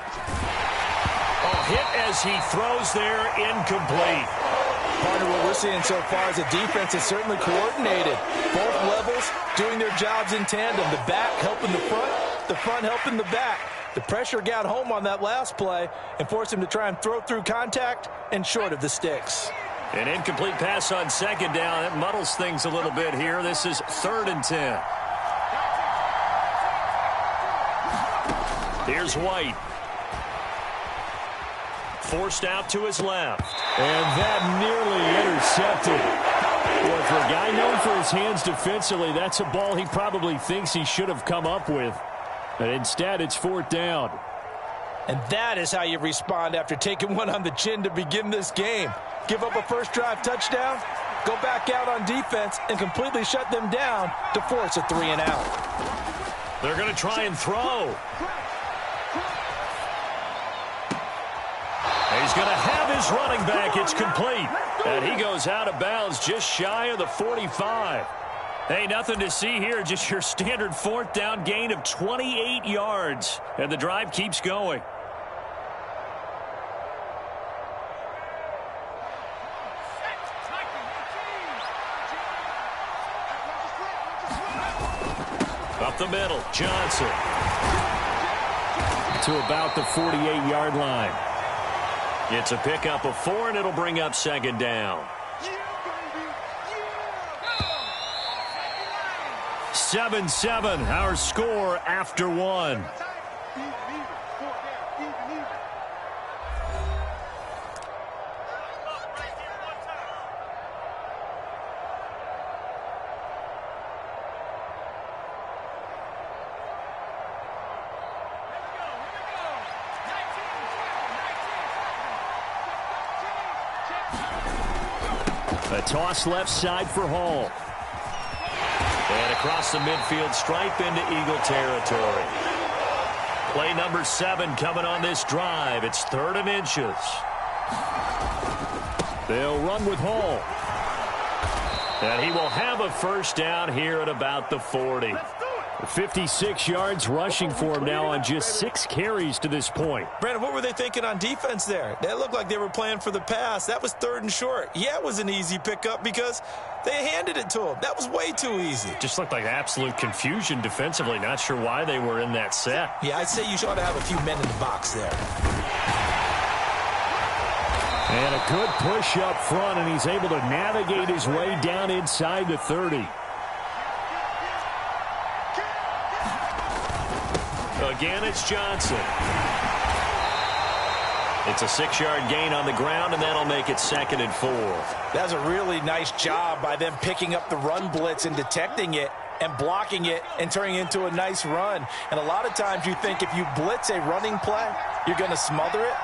Oh, hit as he throws there, incomplete. Part of what we're seeing so far is the defense is certainly coordinated. Both levels doing their jobs in tandem. The back helping the front helping the back. The pressure got home on that last play and forced him to try and throw through contact and short of the sticks. An incomplete pass on 2nd down. It muddles things a little bit here. This is 3rd and 10. Here's White. Forced out to his left. And that nearly intercepted. Well, for a guy known for his hands defensively, that's a ball he probably thinks he should have come up with. But instead, it's 4th down. And that is how you respond after taking one on the chin to begin this game. Give up a first drive touchdown, go back out on defense, and completely shut them down to force a 3 and out. They're going to try and throw. He's going to have his running back. It's complete. And he goes out of bounds just shy of the 45. Hey, nothing to see here. Just your standard 4th down gain of 28 yards. And the drive keeps going. Up the middle, Johnson. To about the 48-yard line. It's a pickup of 4, and it'll bring up 2nd down. 7-7, our score after 1. A toss left side for Hall. And across the midfield stripe into Eagle territory. Play number 7 coming on this drive. It's 3rd and inches. They'll run with Hall. And he will have a first down here at about the 40. 56 yards rushing for him now on just 6 carries to this point. Brandon, what were they thinking on defense there? That looked like they were playing for the pass. That was 3rd and short. Yeah, it was an easy pickup because they handed it to him. That was way too easy. Just looked like absolute confusion defensively. Not sure why they were in that set. Yeah, I'd say you ought to have a few men in the box there. And a good push up front, and he's able to navigate his way down inside the 30. Again, it's Johnson. It's a 6-yard gain on the ground, and that'll make it 2nd and 4. That's a really nice job by them picking up the run blitz and detecting it and blocking it and turning it into a nice run. And a lot of times you think if you blitz a running play, you're going to smother it.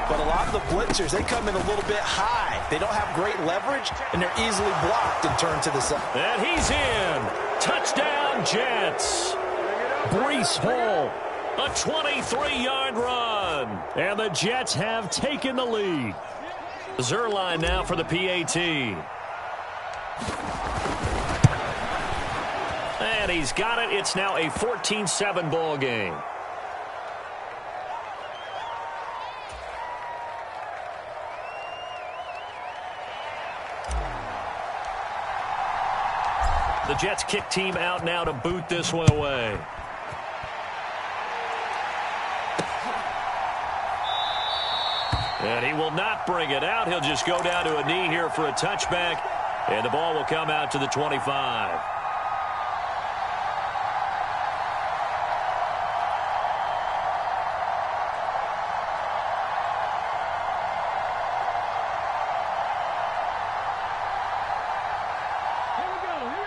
But a lot of the blitzers, they come in a little bit high. They don't have great leverage, and they're easily blocked and turned to the side. And he's in. Touchdown, Jets. Breece Hall. A 23-yard run. And the Jets have taken the lead. Zerline now for the PAT. And he's got it. It's now a 14-7 ball game. The Jets kick team out now to boot this one away. And he will not bring it out. He'll just go down to a knee here for a touchback. And the ball will come out to the 25.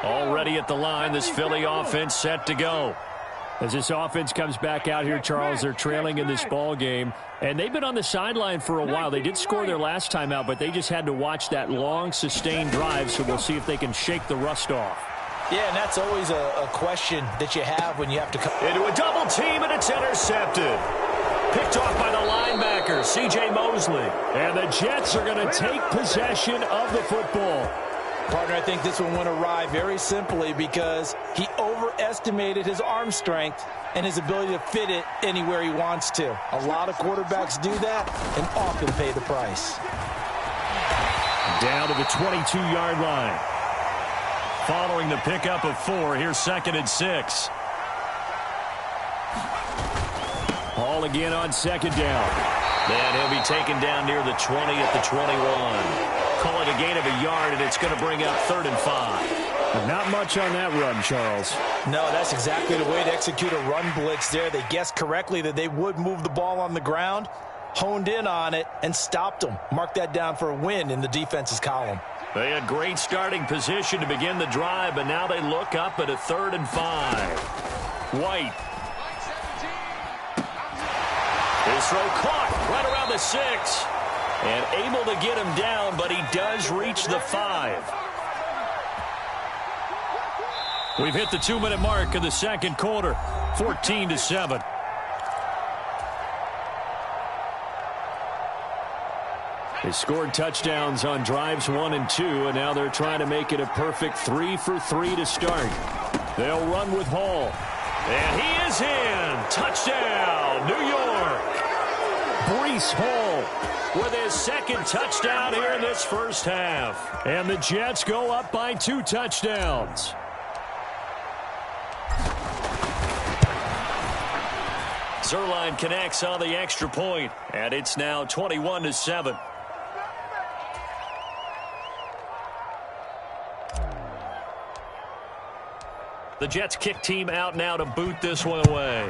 Already at the line, this Philly offense set to go. As this offense comes back out here, Charles, they're trailing in this ball game. And they've been on the sideline for a while. They did score their last time out, but they just had to watch that long, sustained drive, so we'll see if they can shake the rust off. Yeah, and that's always a question that you have when you have to come into a double team, and it's intercepted. Picked off by the linebacker, C.J. Mosley. And the Jets are going to take possession of the football. Partner, I think this one went awry very simply because he overestimated his arm strength and his ability to fit it anywhere he wants to. A lot of quarterbacks do that and often pay the price. Down to the 22-yard line. Following the pickup of 4, here's 2nd and 6. Hall again on 2nd down. And he'll be taken down near the 20 at the 21. Call it a gain of a yard, and it's going to bring up 3rd and 5. Not much on that run, Charles. No, that's exactly the way to execute a run blitz there. They guessed correctly that they would move the ball on the ground, honed in on it, and stopped them. Mark that down for a win in the defense's column. They had great starting position to begin the drive, but now they look up at a 3rd and 5. White. His throw caught right around the 6. And able to get him down, but he does reach the 5. We've hit the 2-minute mark in the second quarter, 14-7. They scored touchdowns on drives 1 and 2, and now they're trying to make it a perfect 3 for 3 to start. They'll run with Hall. And he is in. Touchdown, New York. Breece Hall with his 2nd touchdown here in this first half. And the Jets go up by 2 touchdowns. Zerline connects on the extra point, and it's now 21-7. The Jets kick team out now to boot this one away.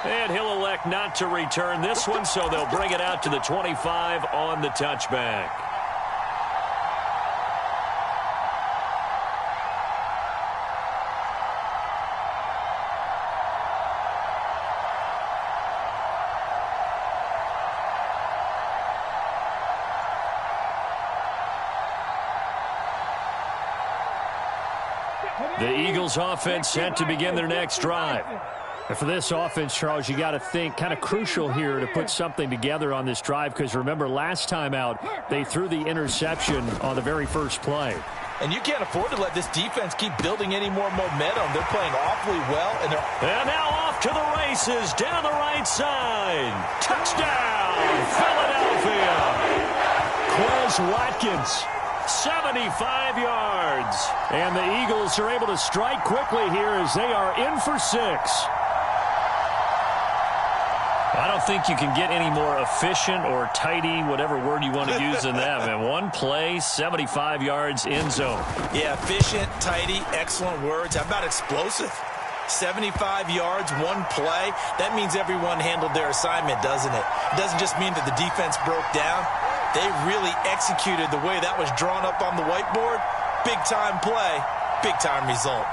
And he'll elect not to return this one, so they'll bring it out to the 25 on the touchback. The Eagles offense set to begin their next drive. And for this offense, Charles, you got to think kind of crucial here to put something together on this drive, because remember last time out they threw the interception on the very first play. And you can't afford to let this defense keep building any more momentum. They're playing awfully well. And now off to the races down the right side. Touchdown, Philadelphia. Quez Watkins. 75 yards. And the Eagles are able to strike quickly here as they are in for 6. I don't think you can get any more efficient or tidy, whatever word you want to use in that. And one play, 75 yards, end zone. Yeah, efficient, tidy, excellent words. How about explosive? 75 yards, one play. That means everyone handled their assignment, doesn't it? It doesn't just mean that the defense broke down. They really executed the way that was drawn up on the whiteboard. Big-time play, big-time result.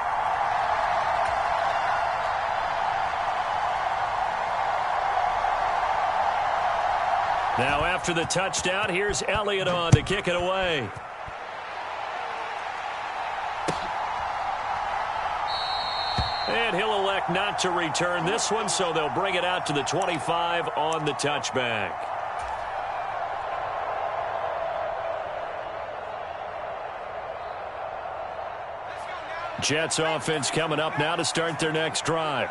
Now after the touchdown, here's Elliott on to kick it away. And he'll elect not to return this one, so they'll bring it out to the 25 on the touchback. Jets offense coming up now to start their next drive.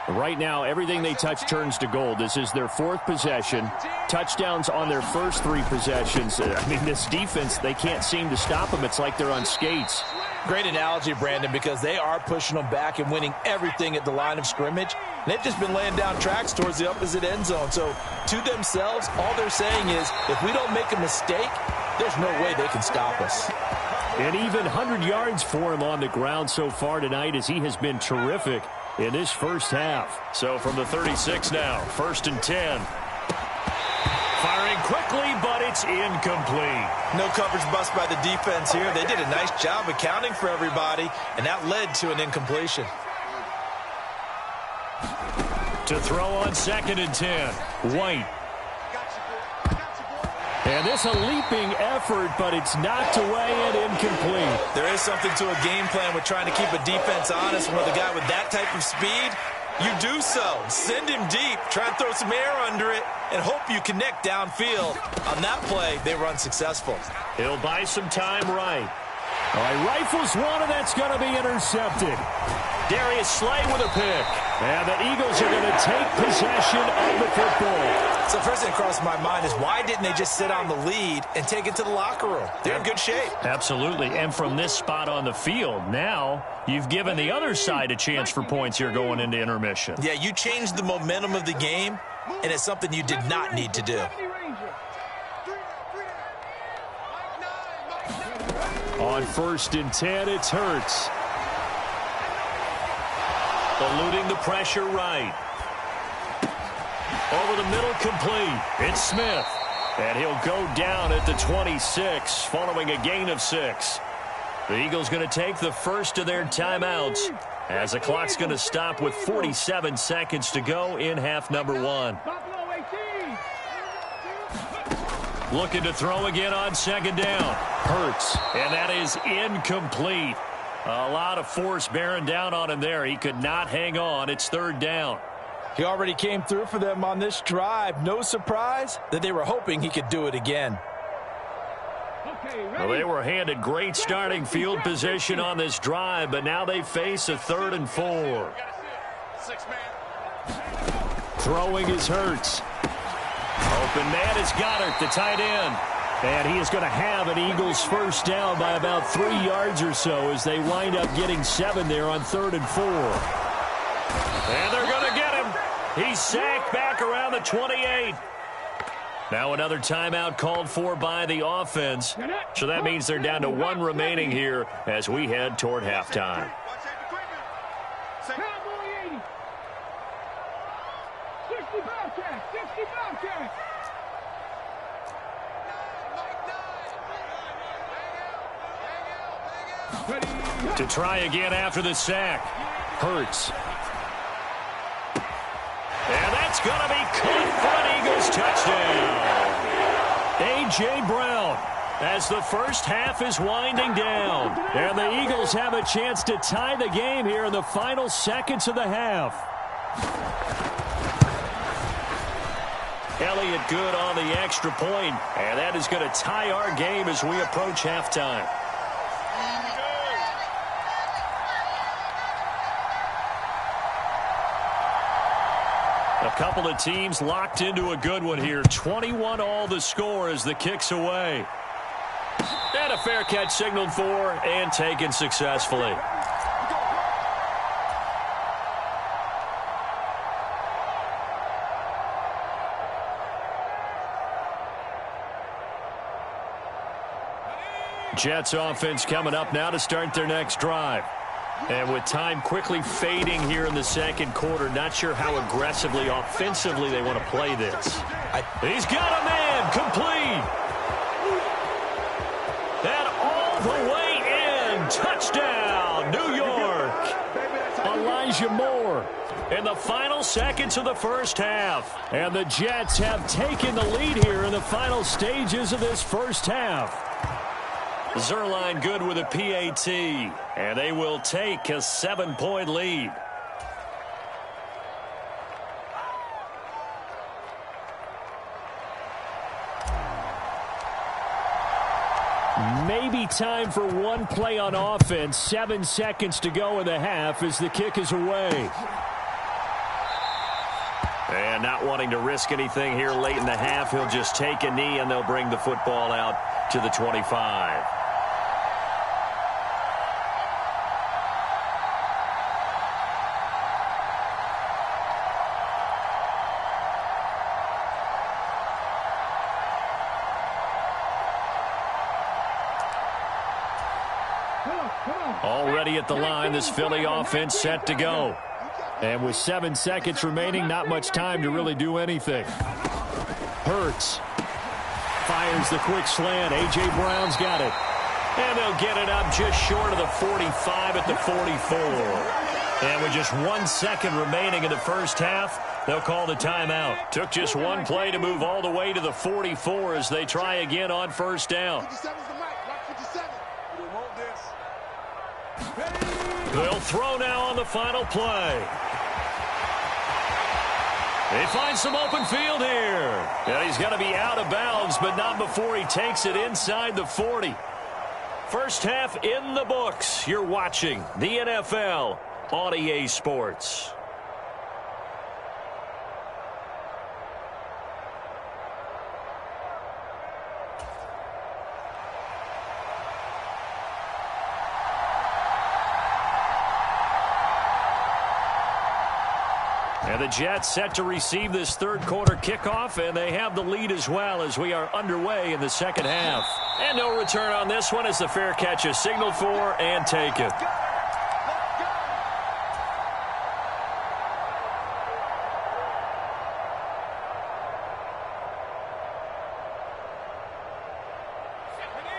Right now, everything they touch turns to gold. This is their 4th possession. Touchdowns on their first 3 possessions. I mean, this defense, they can't seem to stop them. It's like they're on skates. Great analogy, Brandon, because they are pushing them back and winning everything at the line of scrimmage. And they've just been laying down tracks towards the opposite end zone. So, to themselves, all they're saying is, if we don't make a mistake, there's no way they can stop us. And even 100 yards for him on the ground so far tonight, as he has been terrific in this first half. So from the 36 now, 1st and 10. Firing quickly, but it's incomplete. No coverage bust by the defense here. They did a nice job accounting for everybody, and that led to an incompletion. To throw on 2nd and 10, White. And this a leaping effort, but it's knocked away and incomplete. There is something to a game plan with trying to keep a defense honest. When with a guy with that type of speed, you do so. Send him deep, try and throw some air under it, and hope you connect downfield. On that play, they were unsuccessful. He'll buy some time right. All right, rifles one, and that's going to be intercepted. Darius Slay with a pick. And the Eagles are going to take possession of the football. So first thing that crossed my mind is, why didn't they just sit on the lead and take it to the locker room? They're in good shape. Absolutely. And from this spot on the field, now you've given the other side a chance for points here going into intermission. Yeah, you changed the momentum of the game, and it's something you did not need to do. On 1st and 10, it's Hurts. Eluding the pressure right. Over the middle, complete. It's Smith. And he'll go down at the 26 following a gain of 6. The Eagles going to take the first of their timeouts as the clock's going to stop with 47 seconds to go in half number 1. Looking to throw again on 2nd down. Hurts. And that is incomplete. A lot of force bearing down on him there. He could not hang on. It's 3rd down. He already came through for them on this drive. No surprise that they were hoping he could do it again. Well, they were handed great starting field position on this drive, but now they face a 3rd and 4. Throwing is Hurts. Open man is Goddard, the tight end. And he is going to have an Eagles first down by about 3 yards or so as they wind up getting 7 there on 3rd and 4. And they're going to get him. He's sacked back around the 28. Now another timeout called for by the offense. So that means they're down to 1 remaining here as we head toward halftime. To try again after the sack. Hurts. And that's going to be caught for an Eagles touchdown. A.J. Brown, as the first half is winding down. And the Eagles have a chance to tie the game here in the final seconds of the half. Elliott good on the extra point, and that is going to tie our game as we approach halftime. A couple of teams locked into a good one here. 21-all the score as the kick's away. And a fair catch signaled for and taken successfully. Jets offense coming up now to start their next drive. And with time quickly fading here in the second quarter, not sure how aggressively, offensively they want to play this. He's got a man, complete. And all the way in, touchdown, New York. Elijah Moore. in the final seconds of the first half. And the Jets have taken the lead here in the final stages of this first half. Zerline good with a PAT, and they will take a 7-point lead. Maybe time for one play on offense. 7 seconds to go in the half as the kick is away. And not wanting to risk anything here late in the half, he'll just take a knee and they'll bring the football out to the 25. Already at the line, this Philly offense set to go. And with 7 seconds remaining, not much time to really do anything. Hurts fires the quick slant. A.J. Brown's got it. And they'll get it up just short of the 45 at the 44. And with just 1 second remaining in the first half, they'll call the timeout. Took just one play to move all the way to the 44 as they try again on first down. They'll throw now on the final play. They find some open field here. And he's got to be out of bounds, but not before he takes it inside the 40. First half in the books. You're watching the NFL on EA Sports. And the Jets set to receive this third quarter kickoff, and they have the lead as well as we are underway in the second half. And no return on this one as the fair catch is signaled for and taken.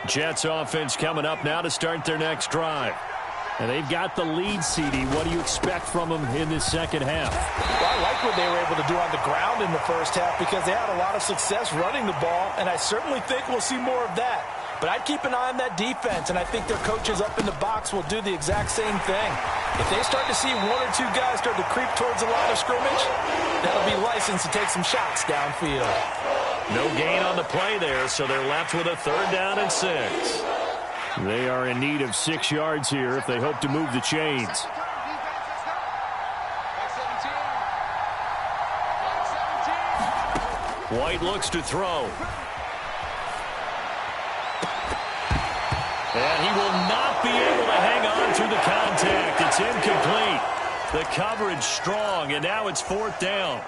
Jets offense coming up now to start their next drive. And they've got the lead, CD. What do you expect from them in this second half? Well, I like what they were able to do on the ground in the first half because they had a lot of success running the ball, and I certainly think we'll see more of that. But I'd keep an eye on that defense, and I think their coaches up in the box will do the exact same thing. If they start to see one or two guys start to creep towards the line of scrimmage, that'll be licensed to take some shots downfield. No gain on the play there, so they're left with a 3rd down and 6. They are in need of 6 yards here if they hope to move the chains. White looks to throw. And he will not be able to hang on through the contact. It's incomplete. The coverage strong, and now it's 4th down.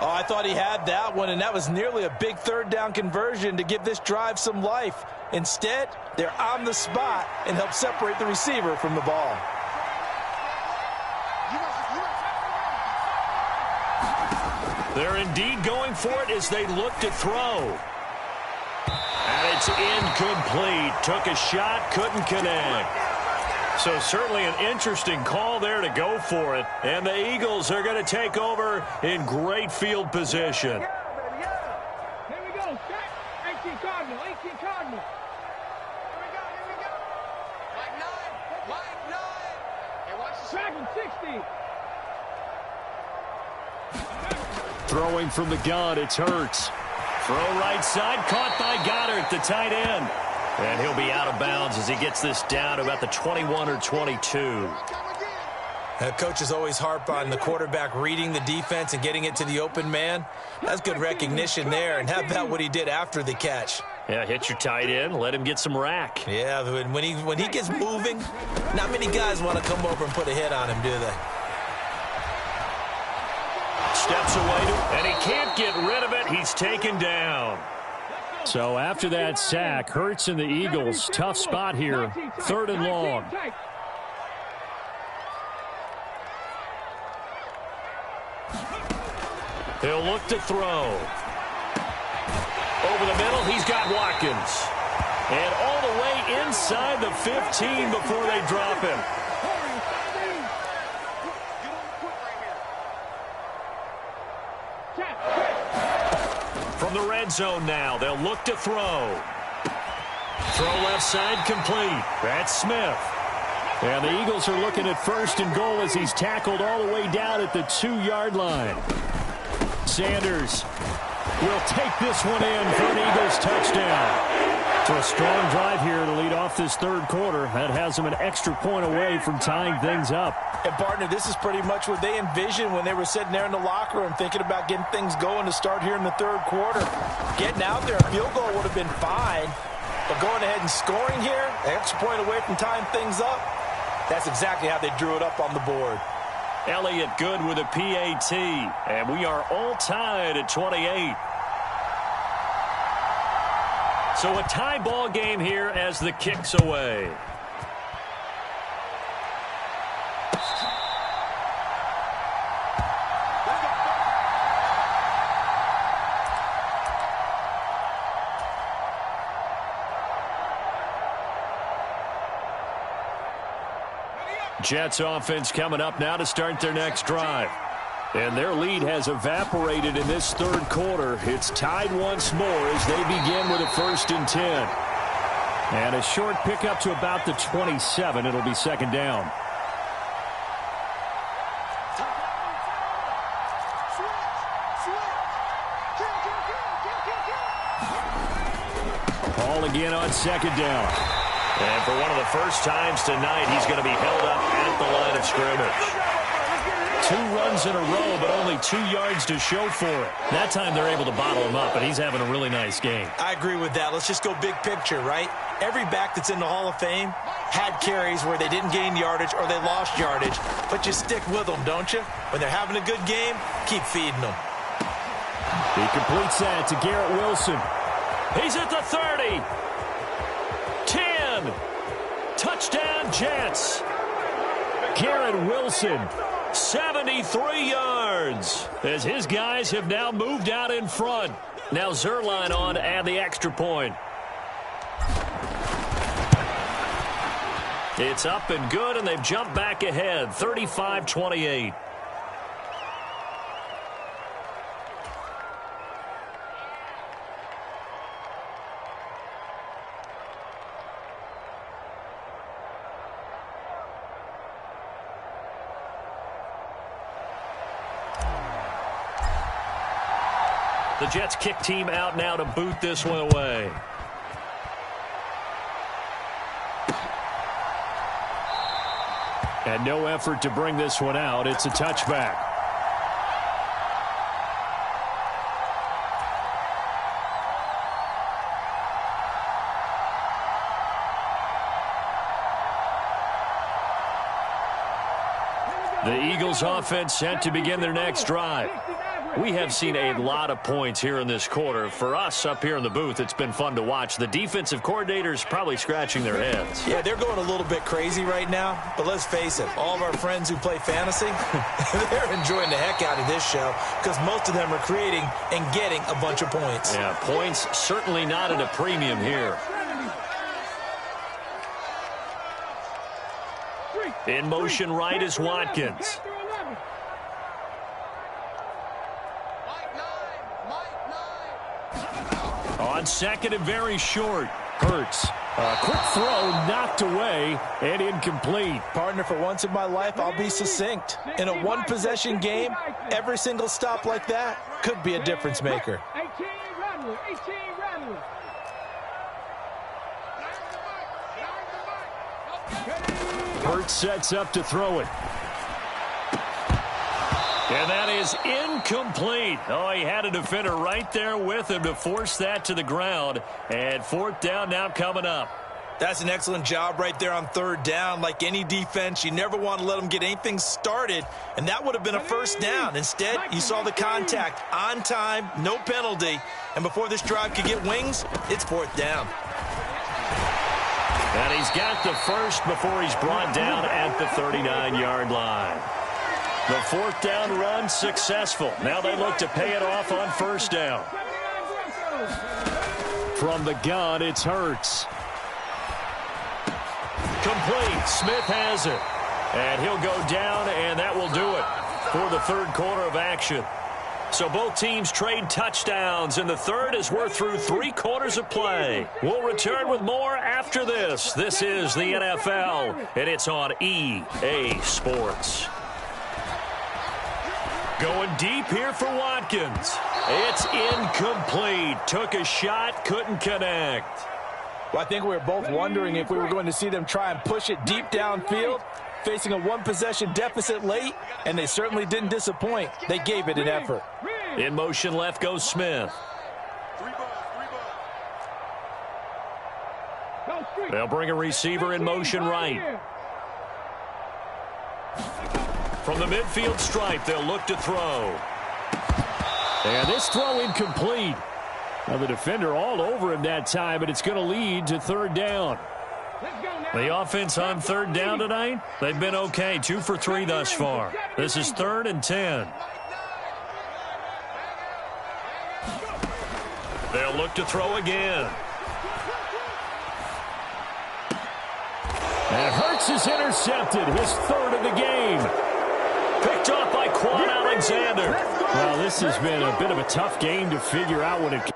Oh, I thought he had that one, and that was nearly a big 3rd down conversion to give this drive some life. Instead, they're on the spot and help separate the receiver from the ball. They're indeed going for it as they look to throw. And it's incomplete. Took a shot, couldn't connect. So certainly an interesting call there to go for it. And the Eagles are going to take over in great field position. Here we go. Set. 18 Cardinal. 18 Cardinal. Here we go. Like 9. Hey, watch the 60. Throwing from the gun, it's Hurts. Throw right side, caught by Goddard, the tight end. And he'll be out of bounds as he gets this down to about the 21 or 22. Coaches always harp on the quarterback reading the defense and getting it to the open man. That's good recognition there. And how about what he did after the catch? Yeah, hit your tight end, let him get some rack. Yeah, when he gets moving, not many guys want to come over and put a hit on him, do they? Steps away, and he can't get rid of it. He's taken down. So after that sack, Hurts and the Eagles, tough spot here, 3rd and long. He'll look to throw. Over the middle, he's got Watkins. And all the way inside the 15 before they drop him. from the red zone now. They'll look to throw. Throw left side complete. That's Smith. And the Eagles are looking at first and goal as he's tackled all the way down at the 2-yard line. Sanders will take this one in for an Eagles touchdown. So a strong drive here to lead off this third quarter. That has them an extra point away from tying things up. And, partner, this is pretty much what they envisioned when they were sitting there in the locker room thinking about getting things going to start here in the third quarter. Getting out there, a field goal would have been fine. But going ahead and scoring here, an extra point away from tying things up, that's exactly how they drew it up on the board. Elliott good with a PAT. And we are all tied at 28. So a tie ball game here as the kick's away. Jets offense coming up now to start their next drive. And their lead has evaporated in this third quarter. It's tied once more as they begin with a 1st and 10. And a short pickup to about the 27. It'll be second down. Ball again on second down. And for one of the first times tonight, he's going to be held up at the line of scrimmage. 2 runs in a row, but only 2 yards to show for it. That time they're able to bottle him up, and he's having a really nice game. I agree with that. Let's just go big picture, right? Every back that's in the Hall of Fame had carries where they didn't gain yardage or they lost yardage, but you stick with them, don't you? When they're having a good game, keep feeding them. He completes that to Garrett Wilson. He's at the 30. 10. Touchdown, Jets. Garrett Wilson. 73 yards as his guys have now moved out in front. Now Zerline on to add the extra point. It's up and good, and they've jumped back ahead, 35-28. The Jets kick team out now to boot this one away. And no effort to bring this one out. It's a touchback. The Eagles offense set to begin their next drive. We have seen a lot of points here in this quarter. For us up here in the booth, it's been fun to watch. The defensive coordinators probably scratching their heads. Yeah, they're going a little bit crazy right now. But let's face it, all of our friends who play fantasy, they're enjoying the heck out of this show because most of them are creating and getting a bunch of points. Yeah, points certainly not at a premium here. In motion right is Watkins. On second and very short. Hurts. A quick throw knocked away and incomplete. Partner, for once in my life, I'll be succinct. In a one-possession game, every single stop like that could be a difference maker. 18 Ramblers. Hurts sets up to throw it. And that is incomplete. Oh, he had a defender right there with him to force that to the ground. And 4th down now coming up. That's an excellent job right there on 3rd down. Like any defense, you never want to let them get anything started. And that would have been a 1st down. Instead, you saw the contact on time, no penalty. And before this drive could get wings, it's 4th down. And he's got the first before he's brought down at the 39-yard line. The 4th down run successful. Now they look to pay it off on 1st down. From the gun, it's Hurts. Complete. Smith has it. And he'll go down, and that will do it for the third quarter of action. So both teams trade touchdowns, and the third as we're through 3 quarters of play. We'll return with more after this. This is the NFL, and it's on EA Sports. Going deep here for Watkins. It's incomplete. Took a shot, couldn't connect. Well, I think we were both wondering if we were going to see them try and push it deep downfield, facing a one-possession deficit late, and they certainly didn't disappoint. They gave it an effort. In motion left goes Smith. They'll bring a receiver in motion right. From the midfield stripe, they'll look to throw. And this throw incomplete. Now the defender all over him that time, but it's going to lead to third down. The offense on third down tonight, they've been okay. 2 for 3 thus far. This is 3rd and 10. They'll look to throw again. And Hurts is intercepted, his 3rd of the game. Picked off by Quan Alexander. Well, this has been a bit of a tough game to figure out when it